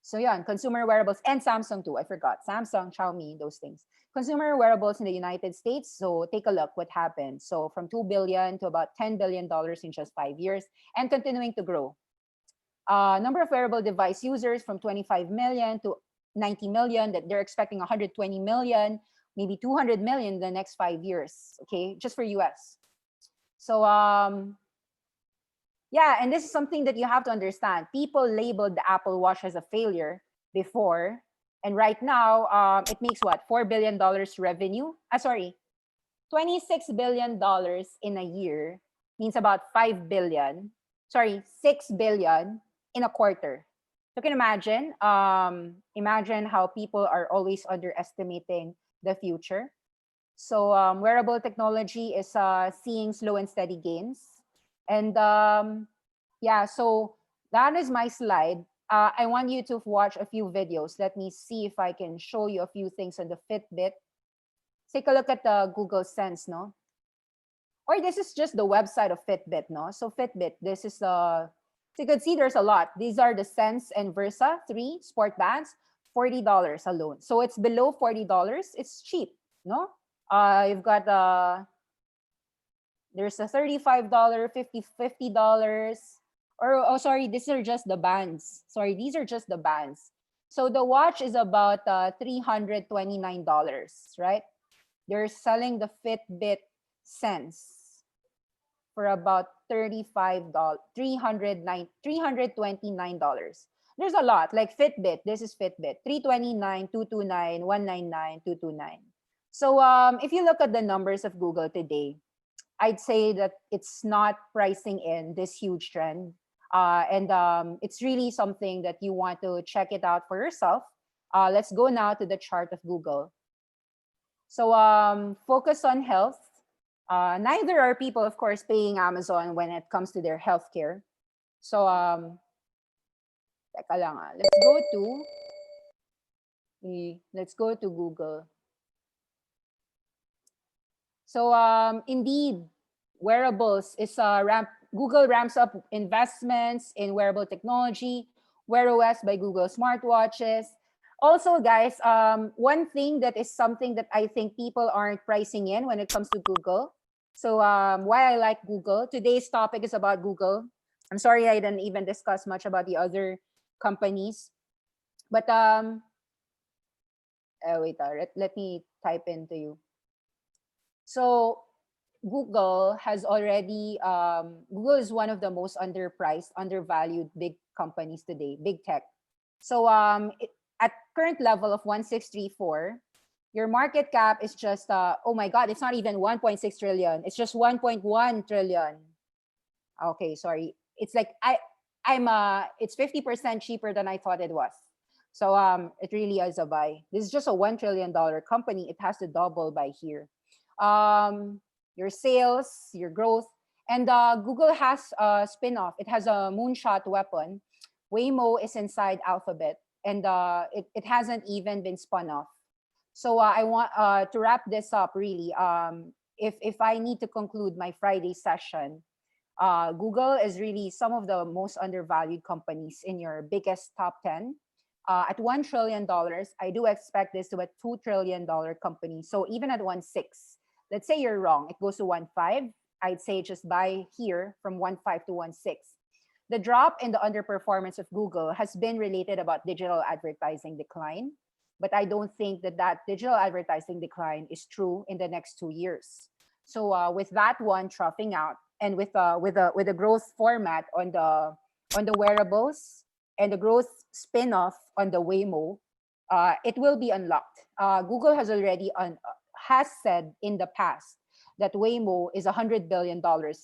So yeah, and consumer wearables, and Samsung too. I forgot. Samsung, Xiaomi, those things. Consumer wearables in the United States. So take a look what happened. So from $2 billion to about $10 billion in just 5 years, and continuing to grow. Number of wearable device users from 25 million to 90 million, that they're expecting 120 million, maybe 200 million in the next 5 years, okay, just for US. So yeah, and this is something that you have to understand. People labeled the Apple Watch as a failure before, and right now it makes what, $4 billion revenue? $26 billion in a year, means about 6 billion in a quarter. You can imagine how people are always underestimating the future. So wearable technology is seeing slow and steady gains. And yeah, so that is my slide. I want you to watch a few videos. Let me see if I can show you a few things on the Fitbit. Take a look at the Google Sense, no? Or this is just the website of Fitbit, no? So Fitbit, this is so you can see there's a lot. These are the Sense and Versa 3 sport bands, $40 alone. So it's below $40. It's cheap, no? You've got there's a $35, $50. Or sorry, these are just the bands. Sorry, these are just the bands. So the watch is about $329, right? They're selling the Fitbit Sense for about $329. There's a lot, like Fitbit. This is Fitbit, $329, $229, $199, $229. So if you look at the numbers of Google today, I'd say that it's not pricing in this huge trend. And it's really something that you want to check it out for yourself. Let's go now to the chart of Google. So focus on health. Neither are people, of course, paying Amazon when it comes to their healthcare. So teka lang, let's go to Google. So indeed, wearables is Google ramps up investments in wearable technology. Wear OS by Google smartwatches. Also, guys, one thing that is something that I think people aren't pricing in when it comes to Google. So why I like Google. Today's topic is about Google. I'm sorry I didn't even discuss much about the other companies. But wait, let me type into you. So Google has already, Google is one of the most underpriced, undervalued big companies today, big tech. So at current level of 1634, your market cap is just, oh my God, it's not even 1.6 trillion. It's just 1.1 trillion. Okay, sorry. It's like, it's 50% cheaper than I thought it was. So it really is a buy. This is just a $1 trillion company. It has to double by here. Your sales, your growth, and Google has a spin-off. It has a moonshot weapon. Waymo is inside Alphabet, and it hasn't even been spun off. So I want to wrap this up really. If I need to conclude my Friday session, Google is really some of the most undervalued companies in your biggest top 10. At $1 trillion, I do expect this to a $2 trillion company. So even at 1.6, let's say you're wrong, it goes to 1.5. I'd say just buy here from 1.5 to 1.6. The drop in the underperformance of Google has been related about digital advertising decline, but I don't think that digital advertising decline is true in the next 2 years. So with that one troughing out, and with a growth format on the wearables and the growth spin-off on the Waymo, it will be unlocked. Google has already has said in the past that Waymo is $100 billion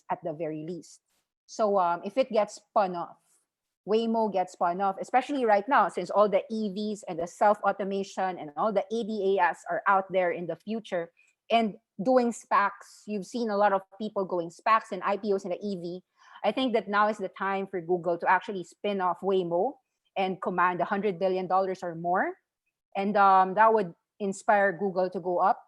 at the very least. So if it gets spun off, Waymo gets spun off, especially right now, since all the EVs and the self-automation and all the ADAS are out there in the future, and doing SPACs. You've seen a lot of people going SPACs and IPOs in the EV. I think that now is the time for Google to actually spin off Waymo and command $100 billion or more. And that would inspire Google to go up.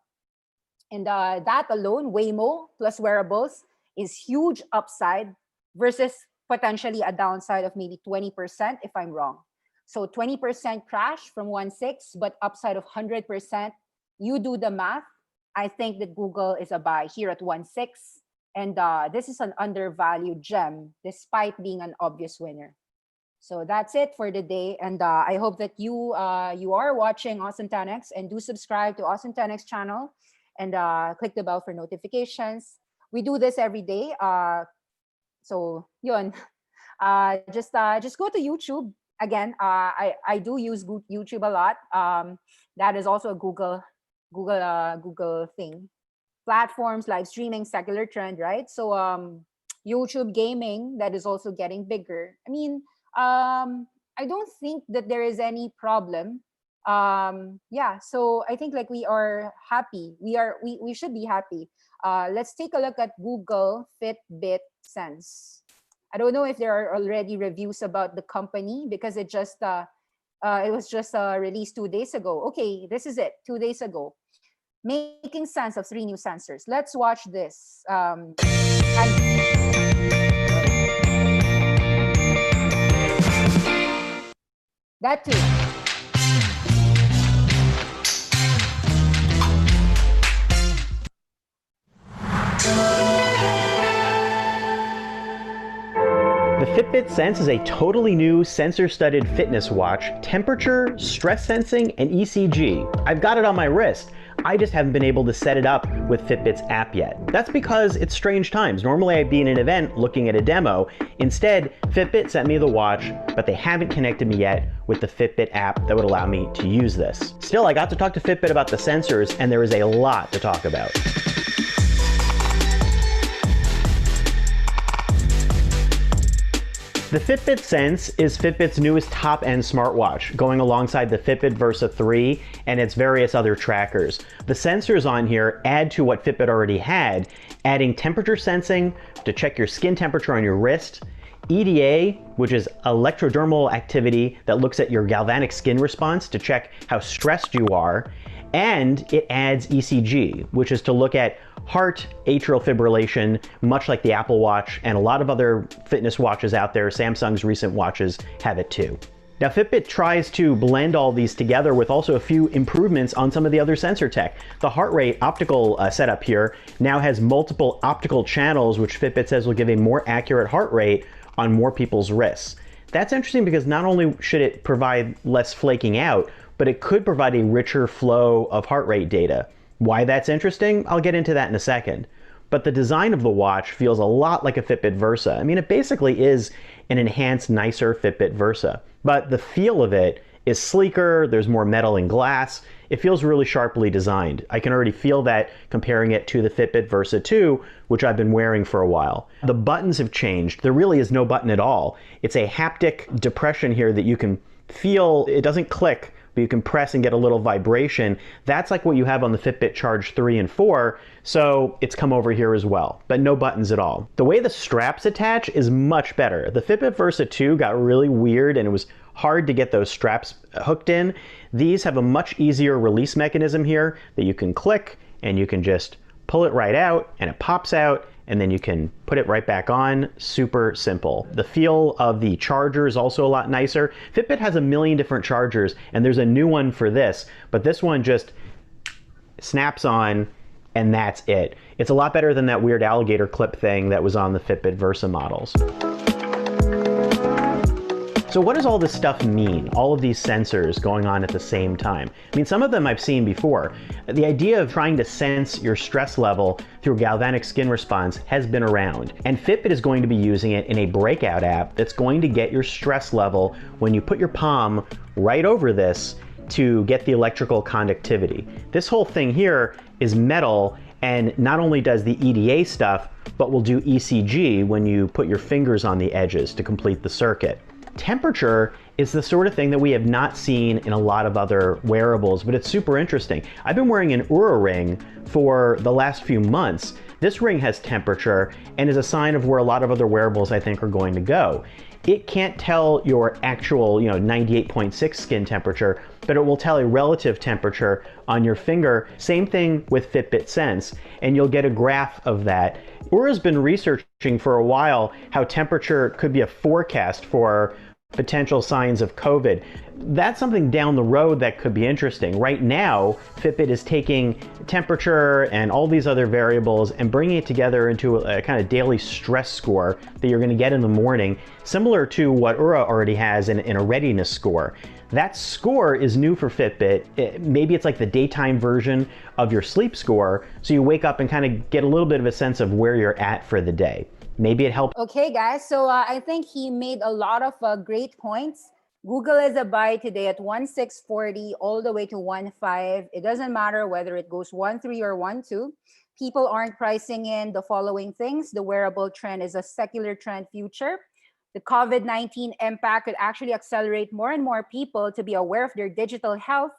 And that alone, Waymo plus wearables, is huge upside versus potentially a downside of maybe 20% if I'm wrong. So 20% crash from 1.6, but upside of 100%. You do the math. I think that Google is a buy here at 1.6. And this is an undervalued gem, despite being an obvious winner. So that's it for the day. And I hope that you are watching Awesome 10X, and do subscribe to Awesome 10X channel and click the bell for notifications. We do this every day. So yun. Just go to YouTube. Again, I do use YouTube a lot. That is also a Google thing. Platforms, live streaming, secular trend, right? So YouTube gaming, that is also getting bigger. I mean, I don't think that there is any problem. Yeah, so I think like we are happy. We should be happy. Let's take a look at Google Fitbit Sense. I don't know if there are already reviews about the company, because it was just released 2 days ago. Okay, this is it, 2 days ago. Making sense of 3 new sensors. Let's watch this. That too. The Fitbit Sense is a totally new sensor-studded fitness watch, temperature, stress sensing, and ECG. I've got it on my wrist. I just haven't been able to set it up with Fitbit's app yet. That's because it's strange times. Normally I'd be in an event looking at a demo. Instead, Fitbit sent me the watch, but they haven't connected me yet with the Fitbit app that would allow me to use this. Still, I got to talk to Fitbit about the sensors, and there is a lot to talk about. The Fitbit Sense is Fitbit's newest top-end smartwatch, going alongside the Fitbit Versa 3 and its various other trackers. The sensors on here add to what Fitbit already had, adding temperature sensing to check your skin temperature on your wrist, EDA, which is electrodermal activity that looks at your galvanic skin response to check how stressed you are, and it adds ECG, which is to look at heart atrial fibrillation, much like the Apple Watch and a lot of other fitness watches out there. Samsung's recent watches have it too. Now, Fitbit tries to blend all these together with also a few improvements on some of the other sensor tech. The heart rate optical setup here now has multiple optical channels, which Fitbit says will give a more accurate heart rate on more people's wrists. That's interesting because not only should it provide less flaking out, but it could provide a richer flow of heart rate data. Why that's interesting? I'll get into that in a second. But the design of the watch feels a lot like a Fitbit Versa. I mean, it basically is an enhanced, nicer Fitbit Versa. But the feel of it is sleeker, there's more metal and glass. It feels really sharply designed. I can already feel that comparing it to the Fitbit Versa 2, which I've been wearing for a while. The buttons have changed. There really is no button at all. It's a haptic depression here that you can feel. It doesn't click, but you can press and get a little vibration. That's like what you have on the Fitbit Charge 3 and 4, so it's come over here as well, but no buttons at all. The way the straps attach is much better. The Fitbit Versa 2 got really weird and it was hard to get those straps hooked in. These have a much easier release mechanism here that you can click and you can just pull it right out and it pops out and then you can put it right back on. Super simple. The feel of the charger is also a lot nicer. Fitbit has a million different chargers, and there's a new one for this, but this one just snaps on, and that's it. It's a lot better than that weird alligator clip thing that was on the Fitbit Versa models. So what does all this stuff mean? All of these sensors going on at the same time? I mean, some of them I've seen before. The idea of trying to sense your stress level through galvanic skin response has been around. And Fitbit is going to be using it in a breakout app that's going to get your stress level when you put your palm right over this to get the electrical conductivity. This whole thing here is metal, and not only does the EDA stuff, but will do ECG when you put your fingers on the edges to complete the circuit. Temperature is the sort of thing that we have not seen in a lot of other wearables, but it's super interesting. I've been wearing an Oura ring for the last few months. This ring has temperature and is a sign of where a lot of other wearables I think are going to go. It can't tell your actual, 98.6 skin temperature, but it will tell a relative temperature on your finger. Same thing with Fitbit Sense, and you'll get a graph of that. Oura's been researching for a while how temperature could be a forecast for potential signs of COVID. That's something down the road that could be interesting. Right now, Fitbit is taking temperature and all these other variables and bringing it together into a kind of daily stress score that you're going to get in the morning, similar to what Oura already has in a readiness score. That score is new for Fitbit. Maybe it's like the daytime version of your sleep score, so you wake up and kind of get a little bit of a sense of where you're at for the day. Maybe it helps. Okay, guys. So I think he made a lot of great points. Google is a buy today at 1640 all the way to 15. It doesn't matter whether it goes 13 or 12. People aren't pricing in the following things. The wearable trend is a secular trend future. The COVID-19 impact could actually accelerate more and more people to be aware of their digital health.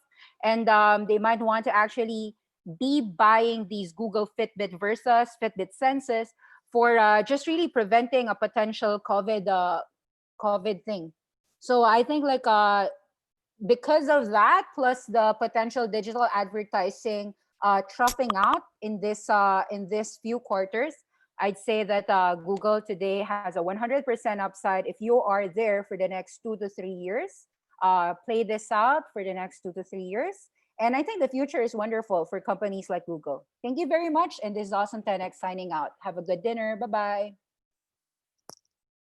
And they might want to actually be buying these Google Fitbit Versas, Fitbit Senses, for just really preventing a potential COVID thing. So I think because of that, plus the potential digital advertising troughing out in this few quarters, I'd say that Google today has a 100% upside. If you are there for the next 2 to 3 years, play this out for the next 2 to 3 years. And I think the future is wonderful for companies like Google. Thank you very much. And this is Awesome 10X signing out. Have a good dinner. Bye-bye.